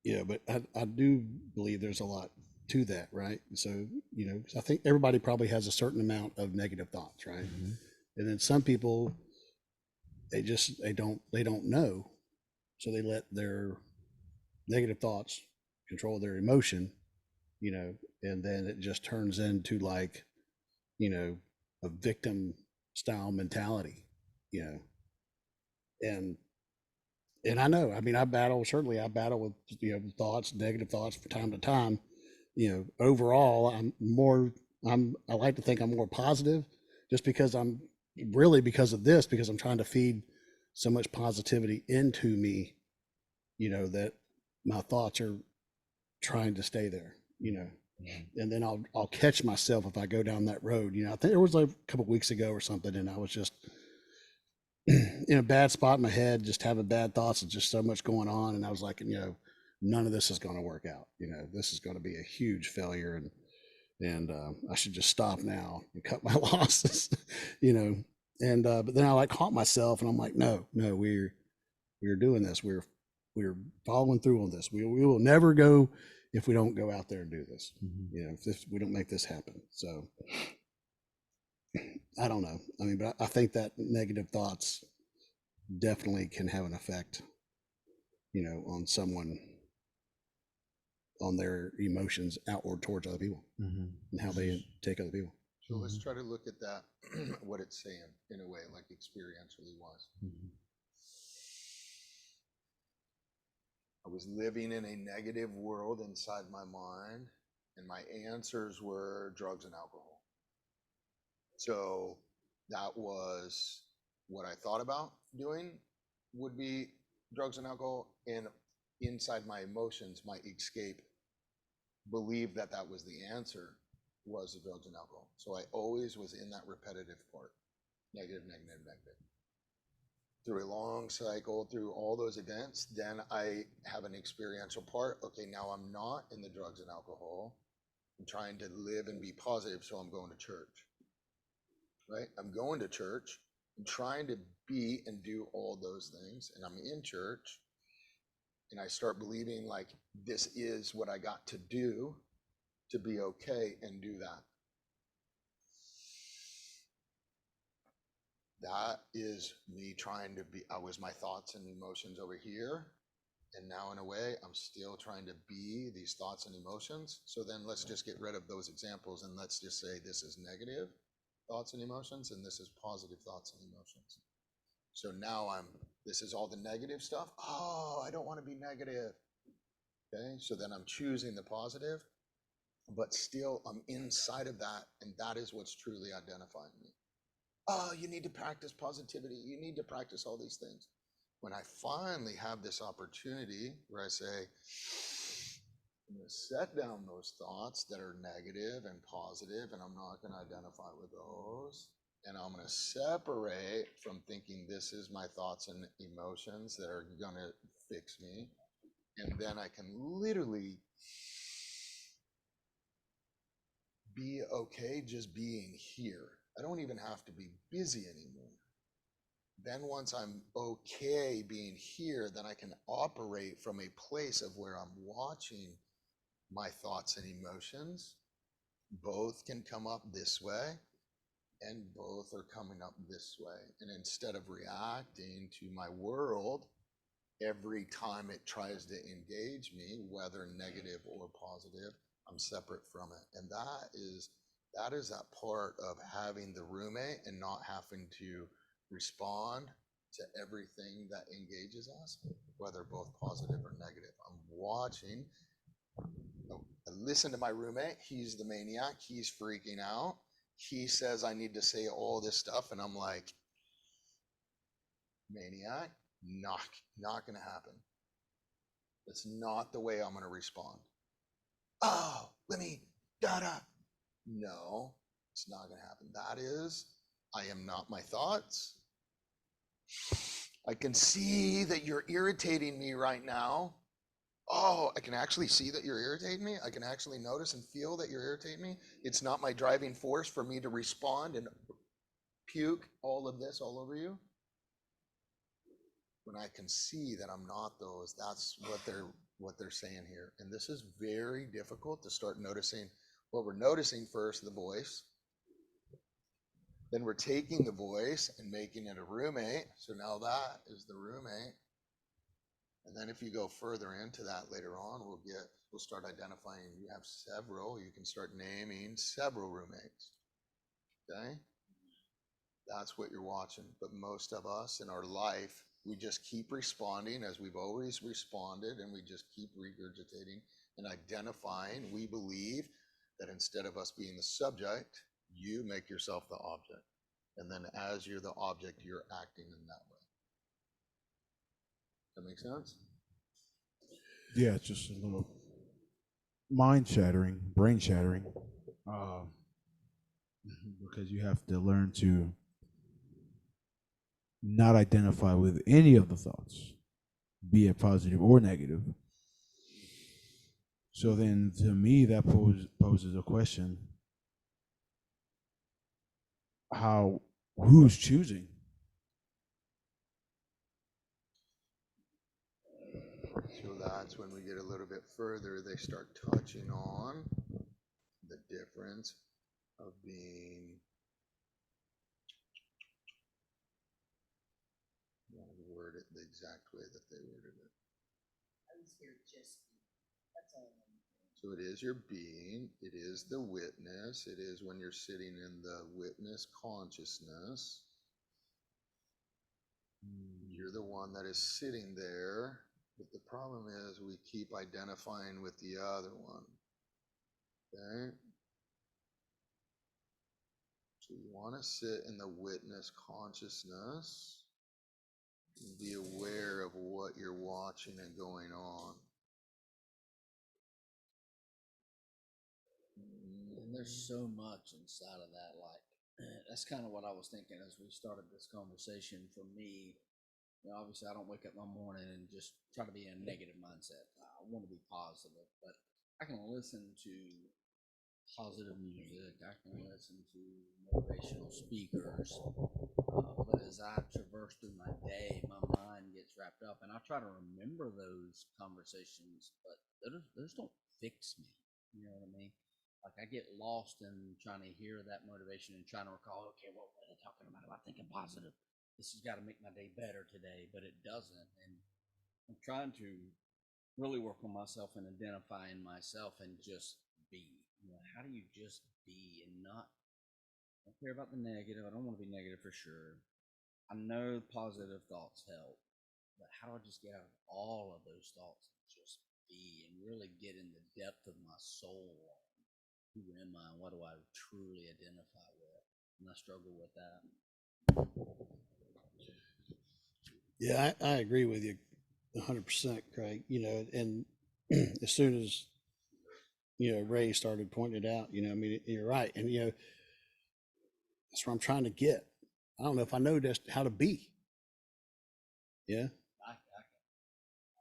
Yeah, but I do believe there's a lot to that, right? So, you know, 'cause I think everybody probably has a certain amount of negative thoughts, right? Mm-hmm. And then some people, they don't know, so they let their negative thoughts control their emotion, you know, and then it just turns into like, you know, a victim style mentality, you know. And I know, I mean, I battle with, you know, thoughts, negative thoughts from time to time. You know, overall, I like to think I'm more positive, just because because of this, because I'm trying to feed so much positivity into me, you know, that my thoughts are trying to stay there, you know. And then I'll catch myself if I go down that road. You know, I think it was like a couple of weeks ago or something, and I was just in a bad spot in my head, just having bad thoughts and just so much going on. And I was like, you know, none of this is going to work out. You know, this is going to be a huge failure, and I should just stop now and cut my losses, you know. And but then I like caught myself, and I'm like, no, we're doing this. We're following through on this. We will never go if we don't go out there and do this. Mm-hmm. You know, if we don't make this happen. So I don't know. I mean, but I think that negative thoughts definitely can have an effect, on someone, on their emotions outward towards other people and how they take other people. So let's try to look at that, what it's saying in a way, like experientially wise. I was living in a negative world inside my mind, and my answers were drugs and alcohol. So that was what I thought about doing, would be drugs and alcohol, and inside my emotions, my escape, believed that that was the answer, was the drugs and alcohol. So I always was in that repetitive part, negative, negative, negative. Through a long cycle, through all those events, then I have an experiential part. Okay, now I'm not in the drugs and alcohol. I'm trying to live and be positive, so I'm going to church. Right? I'm going to church. I'm trying to be and do all those things, and I'm in church, and I start believing like this is what I got to do to be okay and do that. That is me trying to be, I was my thoughts and emotions over here. And now in a way, I'm still trying to be these thoughts and emotions. So then let's just get rid of those examples and let's just say this is negative thoughts and emotions and this is positive thoughts and emotions. So now this is all the negative stuff. Oh, I don't want to be negative. Okay, so then I'm choosing the positive, but still I'm inside of that, and that is what's truly identifying me. Oh, you need to practice positivity. You need to practice all these things. When I finally have this opportunity where I say, I'm going to set down those thoughts that are negative and positive, and I'm not going to identify with those. And I'm going to separate from thinking this is my thoughts and emotions that are going to fix me. And then I can literally be okay just being here. I don't even have to be busy anymore. Then once I'm okay being here, then I can operate from a place of where I'm watching my thoughts and emotions. Both can come up this way, and both are coming up this way. And instead of reacting to my world every time it tries to engage me, whether negative or positive, I'm separate from it. And that is that part of having the roommate and not having to respond to everything that engages us, whether both positive or negative. I'm watching. I listen to my roommate. He's the maniac. He's freaking out. He says I need to say all this stuff, and I'm like, maniac, not going to happen. That's not the way I'm going to respond. Oh, let me, da. No, it's not going to happen. That is, I am not my thoughts. I can see that you're irritating me right now. Oh, I can actually see that you're irritating me. I can actually notice and feel that you're irritating me. It's not my driving force for me to respond and puke all of this all over you. When I can see that I'm not those, that's what they're saying here. And this is very difficult to start noticing. Well, we're noticing first the voice. Then we're taking the voice and making it a roommate. So now that is the roommate. And then if you go further into that later on, we'll start identifying. You have several. You can start naming several roommates. Okay? That's what you're watching. But most of us in our life, we just keep responding as we've always responded, and we just keep regurgitating and identifying. We believe that instead of us being the subject, you make yourself the object. And then as you're the object, you're acting in that way. That make sense? Yeah, it's just a little mind shattering, brain shattering, uh, because you have to learn to not identify with any of the thoughts, be it positive or negative. So then, to me, that poses a question: who's choosing? So that's when we get a little bit further, they start touching on the difference of being exact way that they worded it. So it is your being, it is the witness, it is when you're sitting in the witness consciousness. You're the one that is sitting there, but the problem is we keep identifying with the other one. Okay? So you want to sit in the witness consciousness and be aware of what you're watching and going on. And there's so much inside of that. Like, that's kind of what I was thinking as we started this conversation. For me, you know, obviously, I don't wake up in the morning and just try to be in a negative mindset. I want to be positive, but I can listen to positive music. I can listen to motivational speakers. But as I traverse through my day, my mind gets wrapped up, and I try to remember those conversations, but those don't fix me. You know what I mean? Like, I get lost in trying to hear that motivation and trying to recall, okay, what were they talking about thinking positive? This has got to make my day better today, but it doesn't. And I'm trying to really work on myself and identifying myself and just be. You know, how do you just be and not? I don't care about the negative. I don't want to be negative for sure. I know positive thoughts help, but how do I just get out of all of those thoughts and just be and really get in the depth of my soul? Who am I and what do I truly identify with? And I struggle with that. Yeah, I agree with you 100%, Craig. You know, and as soon as, you know, Ray started pointing it out, you know, I mean, you're right. And, you know, that's what I'm trying to get. I don't know if I know just how to be. Yeah. I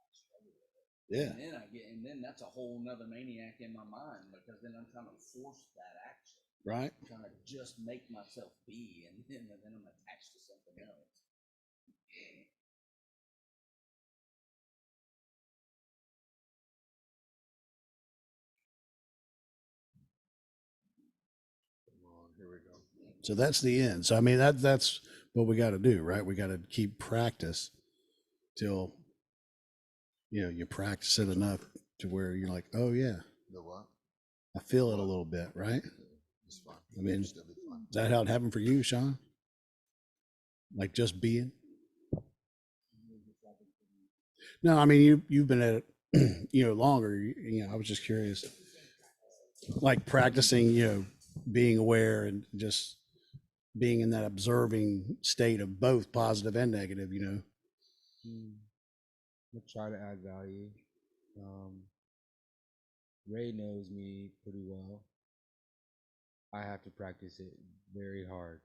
struggle with it. Yeah. And then that's a whole nother maniac in my mind, because then I'm trying to force that action. Right. I'm trying to just make myself be, and then I'm attached to something else. Come on, here we go. So that's the end. So I mean that's what we got to do, right? We got to keep practice till, you know, you practice it enough to where you're like, oh yeah, The what? I feel it a little bit, right? It's fine. I mean, Still be fine. is that how it happened for you, Sean? Like just being? No, I mean you've been at it, you know, longer. You know, I was just curious, like practicing, you know, being aware and just being in that observing state of both positive and negative. You know. I try to add value. Ray knows me pretty well. I have to practice it very hard,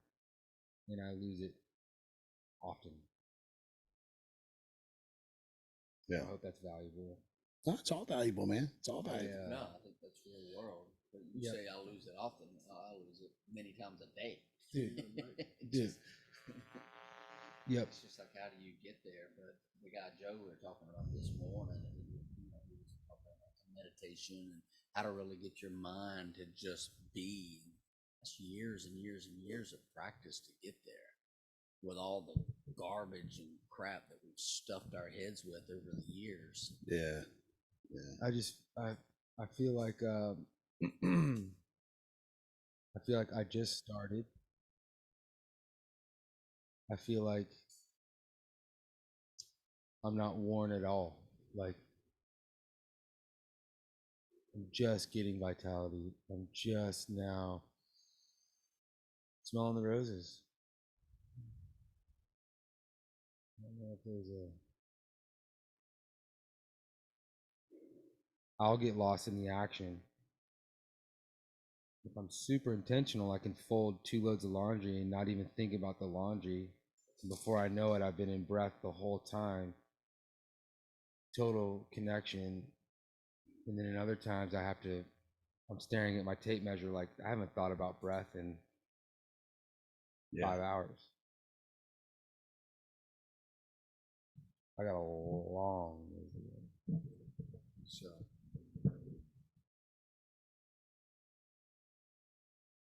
and I lose it often. Yeah. I hope that's valuable. No, it's all valuable, man. It's all valuable. No, I think that's real world. But you say I lose it often. I lose it many times a day. Dude. Just, Yep. It's just like, how do you get there? But the guy Joe we were talking about this morning, and you know, he was talking about meditation and how to really get your mind to just be. That's years and years and years of practice to get there, with all the garbage and crap that we've stuffed our heads with over the years. Yeah. Yeah. I feel like I feel like I just started. I feel like I'm not worn at all. Like, I'm just getting vitality. I'm just now smelling the roses. I don't know if there's I'll get lost in the action. If I'm super intentional, I can fold 2 loads of laundry and not even think about the laundry. Before I know it, I've been in breath the whole time. Total connection. And then in other times I'm staring at my tape measure like I haven't thought about breath in 5 hours. I got a long way to go. So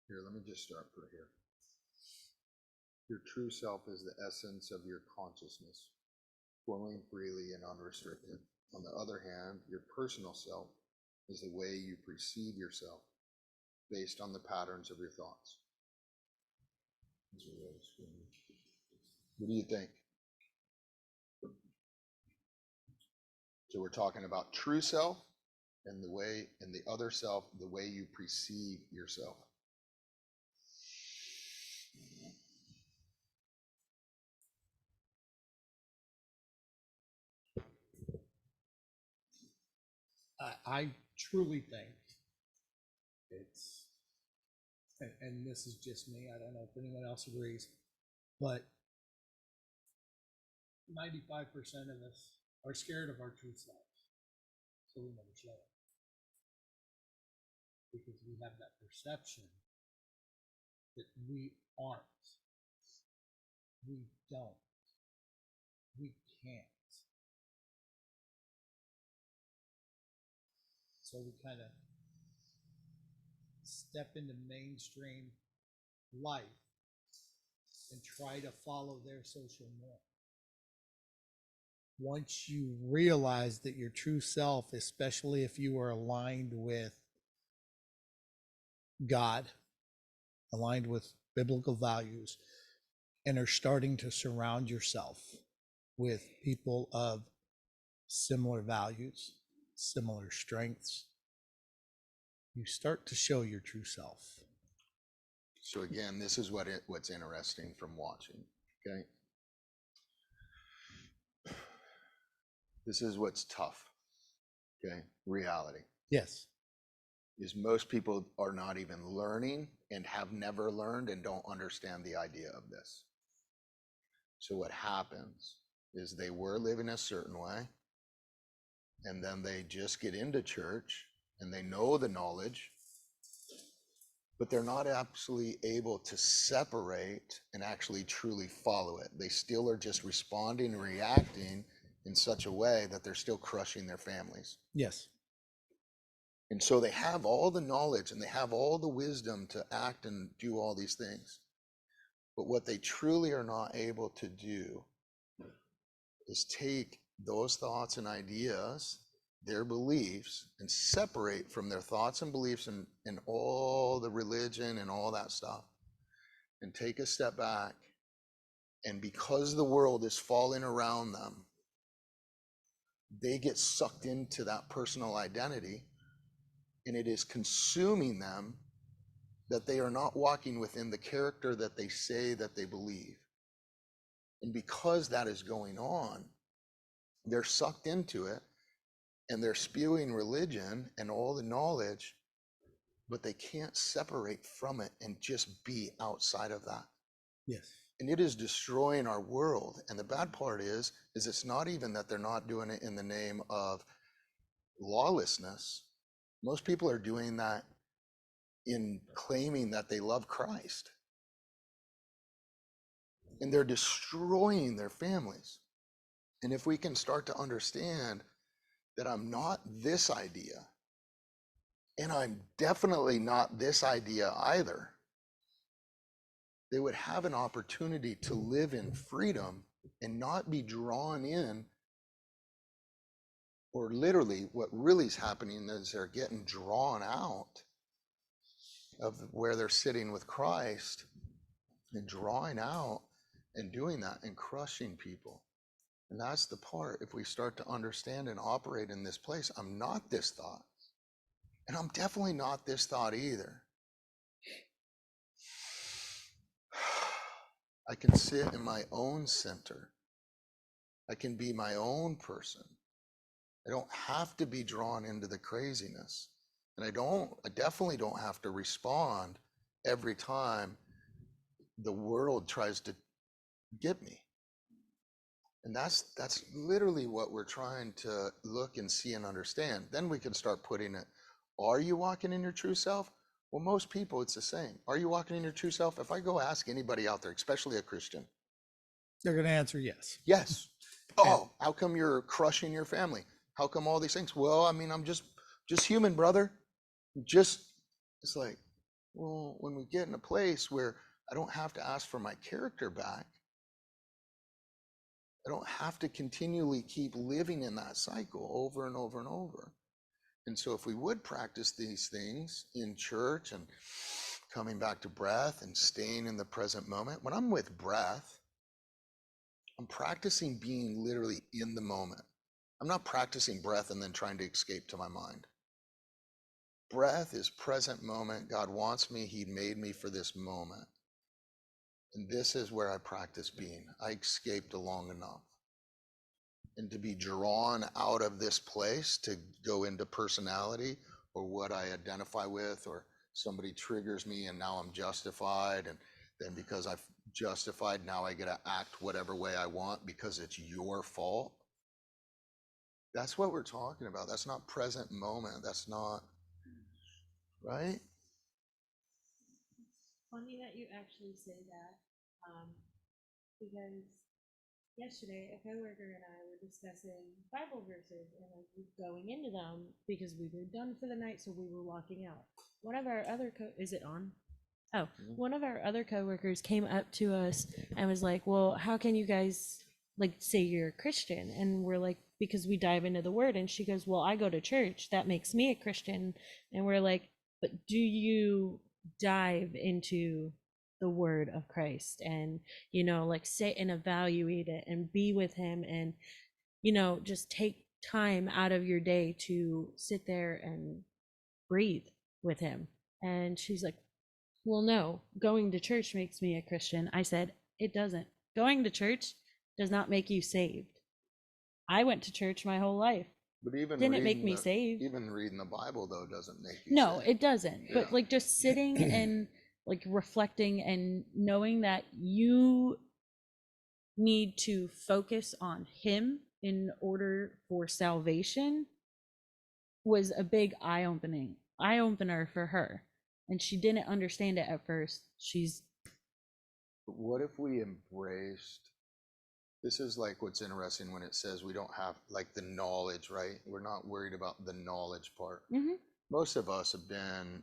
here, let me just start for here. Your true self is the essence of your consciousness. flowing freely and unrestricted. On the other hand, your personal self is the way you perceive yourself based on the patterns of your thoughts. What do you think? So we're talking about true self and the other self, the way you perceive yourself. I truly think it's, and this is just me, I don't know if anyone else agrees, but 95% of us are scared of our true selves, so we never show it. Because we have that perception that we aren't, we don't, we can't. So we kind of step into mainstream life and try to follow their social norm. Once you realize that your true self, especially if you are aligned with God, aligned with biblical values, and are starting to surround yourself with people of similar values, similar strengths, you start to show your true self. So again, this is what's interesting from watching, okay? This is what's tough, okay? Reality. Yes. Is most people are not even learning and have never learned and don't understand the idea of this. So what happens is they were living a certain way, and then they just get into church and they know the knowledge, but they're not absolutely able to separate and actually truly follow it. They still are just responding and reacting in such a way that they're still crushing their families. Yes. And so they have all the knowledge and they have all the wisdom to act and do all these things. But what they truly are not able to do is take those thoughts and ideas, their beliefs, and separate from their thoughts and beliefs and all the religion and all that stuff, and take a step back. And because the world is falling around them, they get sucked into that personal identity, and it is consuming them, that they are not walking within the character that they say that they believe. And because that is going on, they're sucked into it, and they're spewing religion and all the knowledge, but they can't separate from it and just be outside of that. Yes. And it is destroying our world. And the bad part is it's not even that they're not doing it in the name of lawlessness. Most people are doing that in claiming that they love Christ. And they're destroying their families. And if we can start to understand that I'm not this idea, and I'm definitely not this idea either, they would have an opportunity to live in freedom and not be drawn in, or literally what really is happening is they're getting drawn out of where they're sitting with Christ and drawing out and doing that and crushing people. And that's the part, if we start to understand and operate in this place, I'm not this thought. And I'm definitely not this thought either. I can sit in my own center. I can be my own person. I don't have to be drawn into the craziness. And I definitely don't have to respond every time the world tries to get me. And that's literally what we're trying to look and see and understand. Then we can start putting it, are you walking in your true self? Well, most people, it's the same. Are you walking in your true self? If I go ask anybody out there, especially a Christian, they're going to answer yes. Yes. Oh, how come you're crushing your family? How come all these things? Well, I mean, I'm just human, brother. It's like, well, when we get in a place where I don't have to ask for my character back, I don't have to continually keep living in that cycle over and over and over. And so if we would practice these things in church and coming back to breath and staying in the present moment, when I'm with breath, I'm practicing being literally in the moment. I'm not practicing breath and then trying to escape to my mind. Breath is present moment. God wants me. He made me for this moment. And this is where I practice being. I escaped long enough. And to be drawn out of this place to go into personality or what I identify with, or somebody triggers me and now I'm justified. And then because I've justified, now I get to act whatever way I want because it's your fault. That's what we're talking about. That's not present moment. That's not, right? Funny that you actually say that, because yesterday a coworker and I were discussing Bible verses and like going into them because we were done for the night, so we were walking out. One of our other is it on? Oh, one of our other coworkers came up to us and was like, "Well, how can you guys like say you're a Christian?" And we're like, "Because we dive into the Word." And she goes, "Well, I go to church. That makes me a Christian." And we're like, "But do you dive into the Word of Christ and like sit and evaluate it and be with Him and just take time out of your day to sit there and breathe with Him?" And she's like, "Well, no, going to church makes me a Christian." I said, "It doesn't. Going to church does not make you saved. I went to church my whole life. But even Didn't make reading me saved. even reading the Bible though doesn't make you No, saved. it doesn't. Yeah. But like just sitting and like reflecting and knowing that you need to focus on Him in order for salvation was a big eye opener for her. And she didn't understand it at first. But what if we embraced, this is like what's interesting when it says we don't have like the knowledge, right? We're not worried about the knowledge part. Most of us have been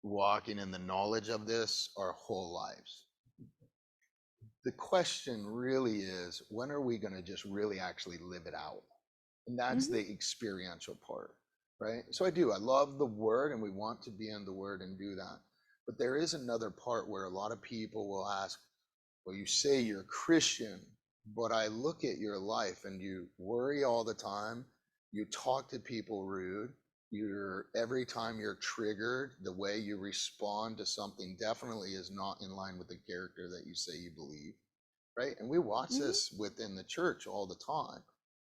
walking in the knowledge of this our whole lives. The question really is, when are we going to just really actually live it out? And that's the experiential part, right? So I love the Word and we want to be in the Word and do that. But there is another part where a lot of people will ask, well, you say you're Christian, but I look at your life and you worry all the time. You talk to people rude. Every time you're triggered, the way you respond to something definitely is not in line with the character that you say you believe, right? And we watch this within the church all the time.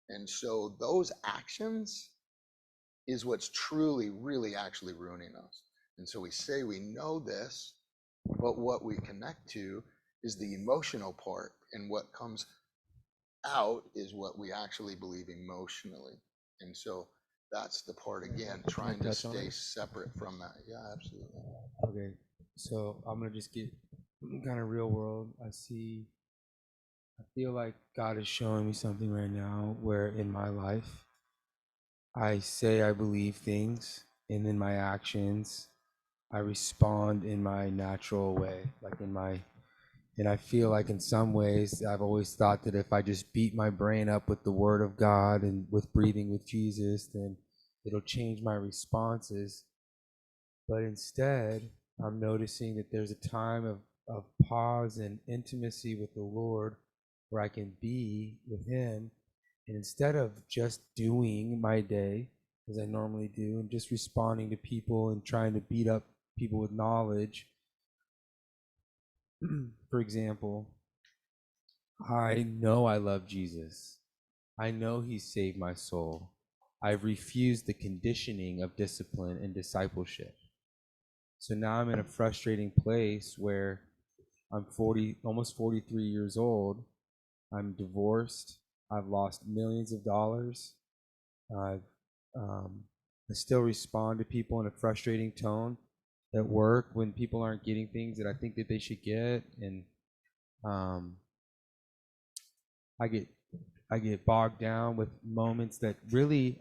And so those actions is what's truly, really actually ruining us. And so we say we know this, but what we connect to is the emotional part, and what comes out is what we actually believe emotionally. And so that's the part again, trying to stay separate from that. Yeah, absolutely. Okay, so I'm gonna just get kind of real world. I feel like God is showing me something right now where in my life I say I believe things, and in my actions I respond in my natural way, and I feel like in some ways I've always thought that if I just beat my brain up with the Word of God and with breathing with Jesus, then it'll change my responses. But instead, I'm noticing that there's a time of pause and intimacy with the Lord where I can be with Him. And instead of just doing my day as I normally do and just responding to people and trying to beat up people with knowledge, for example, I know I love Jesus. I know He saved my soul. I've refused the conditioning of discipline and discipleship. So now I'm in a frustrating place where I'm almost 43 years old. I'm divorced. I've lost millions of dollars. I still respond to people in a frustrating tone at work when people aren't getting things that I think that they should get, and I get bogged down with moments that really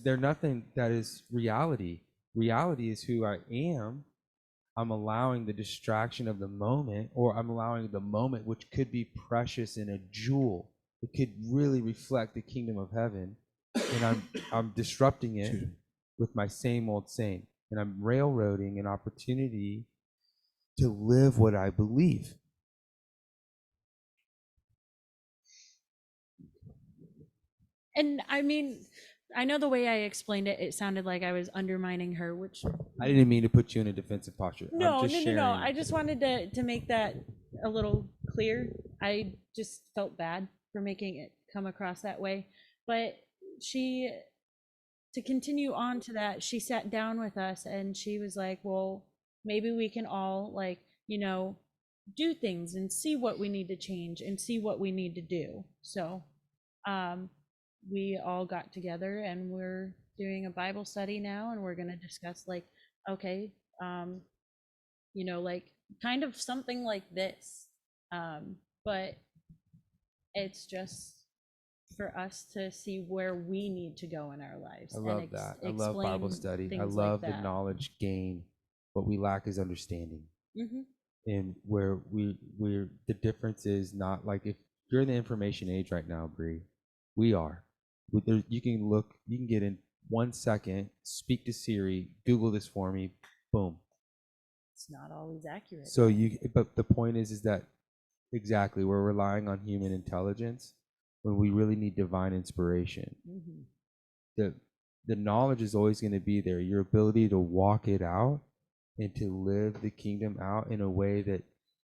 they're nothing that is reality. Reality is who I am. I'm allowing the distraction of the moment, or I'm allowing the moment, which could be precious and a jewel, it could really reflect the kingdom of heaven, and I'm disrupting it with my same old same, and I'm railroading an opportunity to live what I believe. And I mean, I know the way I explained it, it sounded like I was undermining her, which I didn't mean to put you in a defensive posture. no, I'm just no. sharing. I just wanted to make that a little clear. I just felt bad for making it come across that way. But she, to continue on to that, she sat down with us and she was like, well, maybe we can all, like, do things and see what we need to change and see what we need to do. So we all got together and we're doing a Bible study now, and we're going to discuss, like, okay, like kind of something like this. But it's just for us to see where we need to go in our lives. I love that. I love Bible explain study. I things love like the that. knowledge gain. What we lack is understanding. Mhm. And where we're the difference is not like, if you're in the information age right now, Bree, we are. You can get in 1 second, speak to Siri, Google this for me, boom. It's not always accurate. So but the point is that exactly, we're relying on human intelligence when we really need divine inspiration. Mhm. The knowledge is always going to be there. Your ability to walk it out and to live the kingdom out in a way that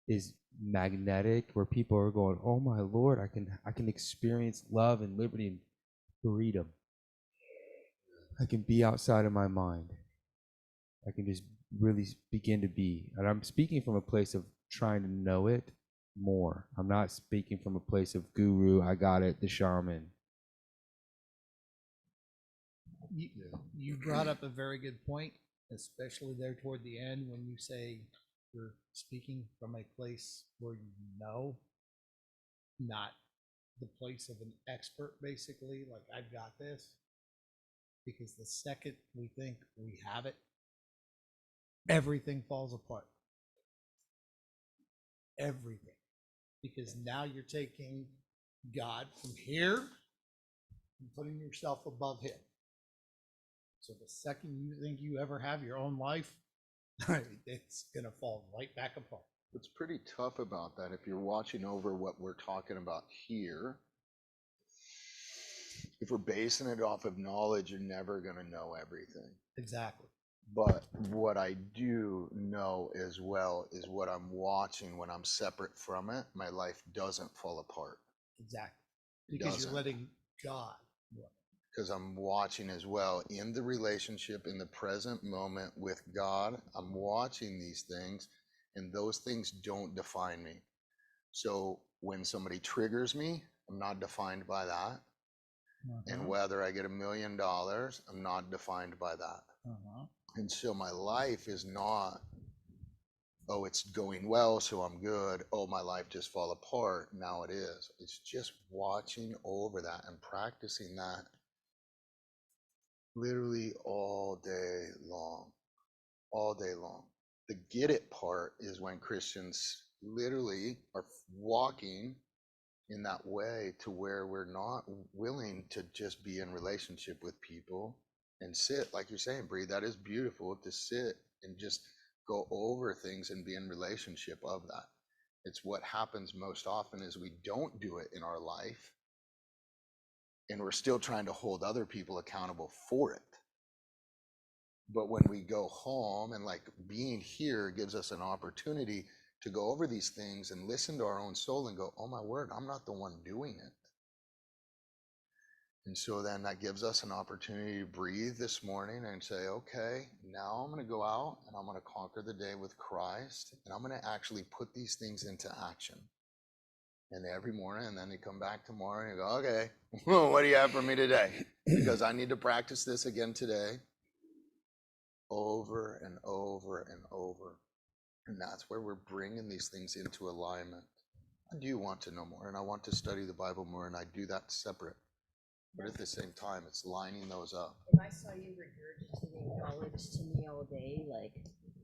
is magnetic, where people are going, oh my Lord, I can experience love and liberty and freedom. I can be outside of my mind. I can just really begin to be. And I'm speaking from a place of trying to know it more. I'm not speaking from a place of guru, I got it, the shaman. You brought up a very good point, especially there toward the end when you say you're speaking from a place where you know, not the place of an expert, basically, like I've got this. Because the second we think we have it, everything falls apart. Everything. Because now you're taking God from here and putting yourself above him. So the second you think you ever have your own life, it's going to fall right back apart. What's pretty tough about that, if you're watching over what we're talking about here, if we're basing it off of knowledge, you're never going to know everything. Exactly. But what I do know as well is what I'm watching when I'm separate from it, my life doesn't fall apart. Exactly. Because you're letting God run. Because I'm watching as well in the relationship, in the present moment with God. I'm watching these things, and those things don't define me. So when somebody triggers me, I'm not defined by that. And whether I get $1 million, I'm not defined by that. And so my life is not, oh, it's going well, so I'm good. Oh, my life just fall apart. Now it is. It's just watching over that and practicing that literally all day long. All day long. The get it part is when Christians literally are walking in that way to where we're not willing to just be in relationship with people and sit, like you're saying, Bree, that is beautiful to sit and just go over things and be in relationship of that. It's what happens most often is we don't do it in our life, and we're still trying to hold other people accountable for it. But when we go home, and like being here gives us an opportunity to go over these things and listen to our own soul and go, oh my word, I'm not the one doing it. And so then that gives us an opportunity to breathe this morning and say, okay, now I'm going to go out and I'm going to conquer the day with Christ, and I'm going to actually put these things into action. And every morning, and then you come back tomorrow and you go, okay, what do you have for me today? Because I need to practice this again today, over and over and over. And that's where we're bringing these things into alignment. I do want to know more, and I want to study the Bible more, and I do that separate. But at the same time, it's lining those up. If I saw you regurgitating knowledge to me all day, like,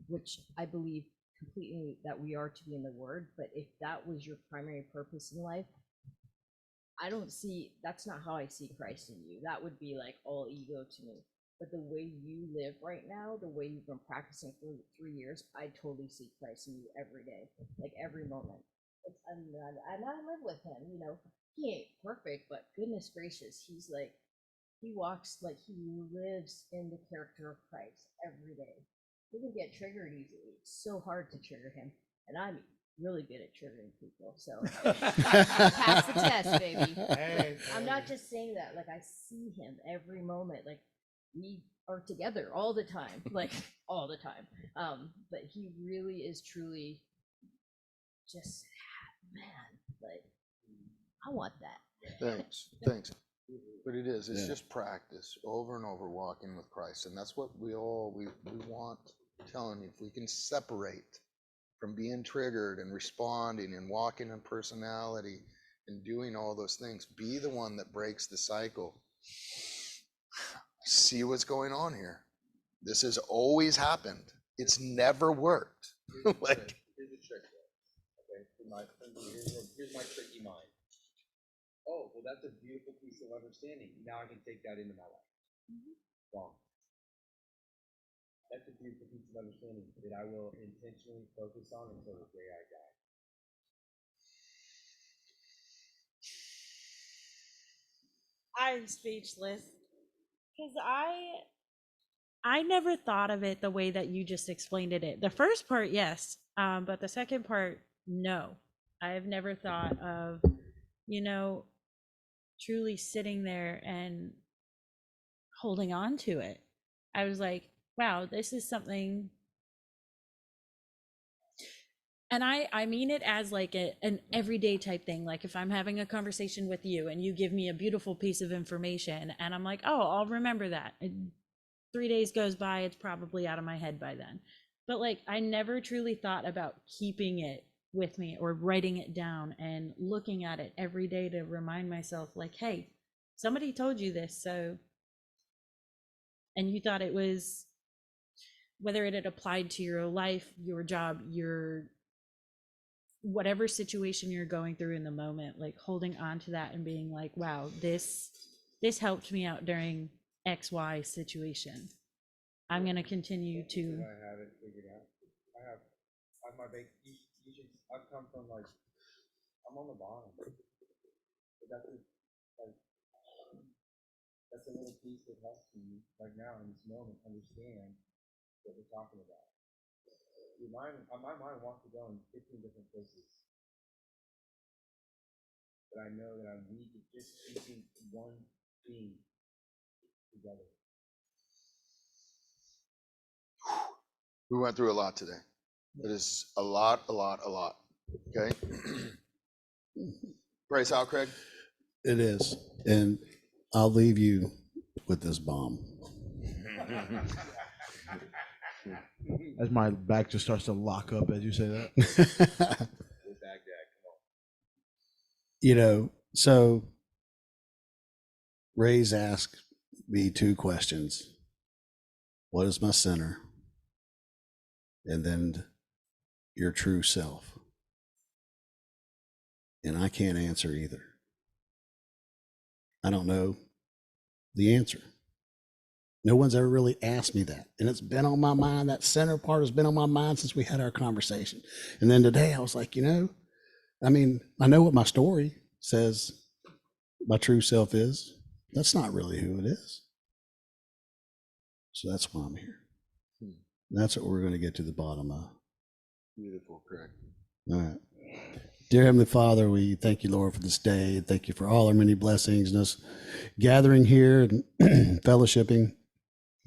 which I believe completely that we are to be in the Word, but if that was your primary purpose in life, I don't see, that's not how I see Christ in you. That would be like all ego to me. But the way you live right now, the way you've been practicing for 3 years, I totally see Christ in you every day, like every moment. And I live with him, you know. He ain't perfect, but goodness gracious, he's like, he walks like he lives in the character of Christ every day. He can get triggered easily. It's so hard to trigger him. And I'm really good at triggering people. So pass the test, baby. Hey, I'm not just saying that. Like, I see him every moment. Like, we are together all the time, like all the time. But he really is truly just, man, like, I want that. Thanks. But it is, it's Yeah. just practice over and over walking with Christ. And that's what we want. I'm telling you, if we can separate from being triggered and responding and walking in personality and doing all those things, be the one that breaks the cycle. See what's going on here. This has always happened. It's never worked. Like, Here's the trick. Okay, here's my tricky mind. Oh, well, that's a beautiful piece of understanding. Now I can take that into my life. Wrong. That's a beautiful piece of understanding that I will intentionally focus on until the day I die. I'm speechless because I never thought of it the way that you just explained it. The first part, yes, but the second part, no. I have never thought of, you know, truly sitting there and holding on to it. I was like, wow, this is something. And I mean it as like an everyday type thing. Like if I'm having a conversation with you and you give me a beautiful piece of information and I'm like, oh, I'll remember that. 3 days goes by, it's probably out of my head by then. But like I never truly thought about keeping it with me or writing it down and looking at it every day to remind myself like, hey, somebody told you this. So, and you thought it was, whether it had applied to your life, your job, your whatever situation you're going through in the moment, like holding on to that and being like, wow, this helped me out during XY situation. I'm going to continue to. I have it figured out. I have my big, you should, I've come from like, I'm on the bottom. But that's a little piece that helps me right now in this moment understand what we're talking about. My mind wants to go in 15 different places. But I know that I'm weak at just keeping one thing together. we went through a lot today. It is a lot. Okay. Praise out, Craig. It is. And I'll leave you with this bomb. As my back just starts to lock up as you say that. You know, so Ray's asked me 2 questions. What is my center? And then your true self. And I can't answer either. I don't know the answer. No one's ever really asked me that. And it's been on my mind. That center part has been on my mind since we had our conversation. And then today I was like, you know, I mean, I know what my story says my true self is. That's not really who it is. So that's why I'm here. That's what we're going to get to the bottom of. Beautiful, Craig. All right. Dear Heavenly Father, we thank you, Lord, for this day. Thank you for all our many blessings and us gathering here and fellowshipping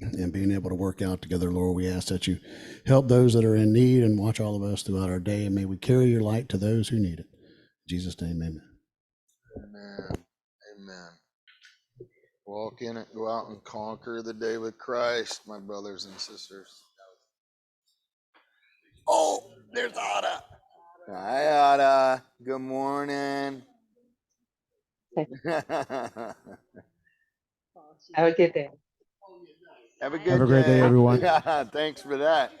and being able to work out together, Lord. We ask that you help those that are in need and watch all of us throughout our day. And may we carry your light to those who need it. In Jesus' name, amen. Amen. Walk in it, go out and conquer the day with Christ, my brothers and sisters. Oh, there's Ada. Hi, Ada. Good morning. Have a good day. Have a Have a great day, everyone. Thanks for that.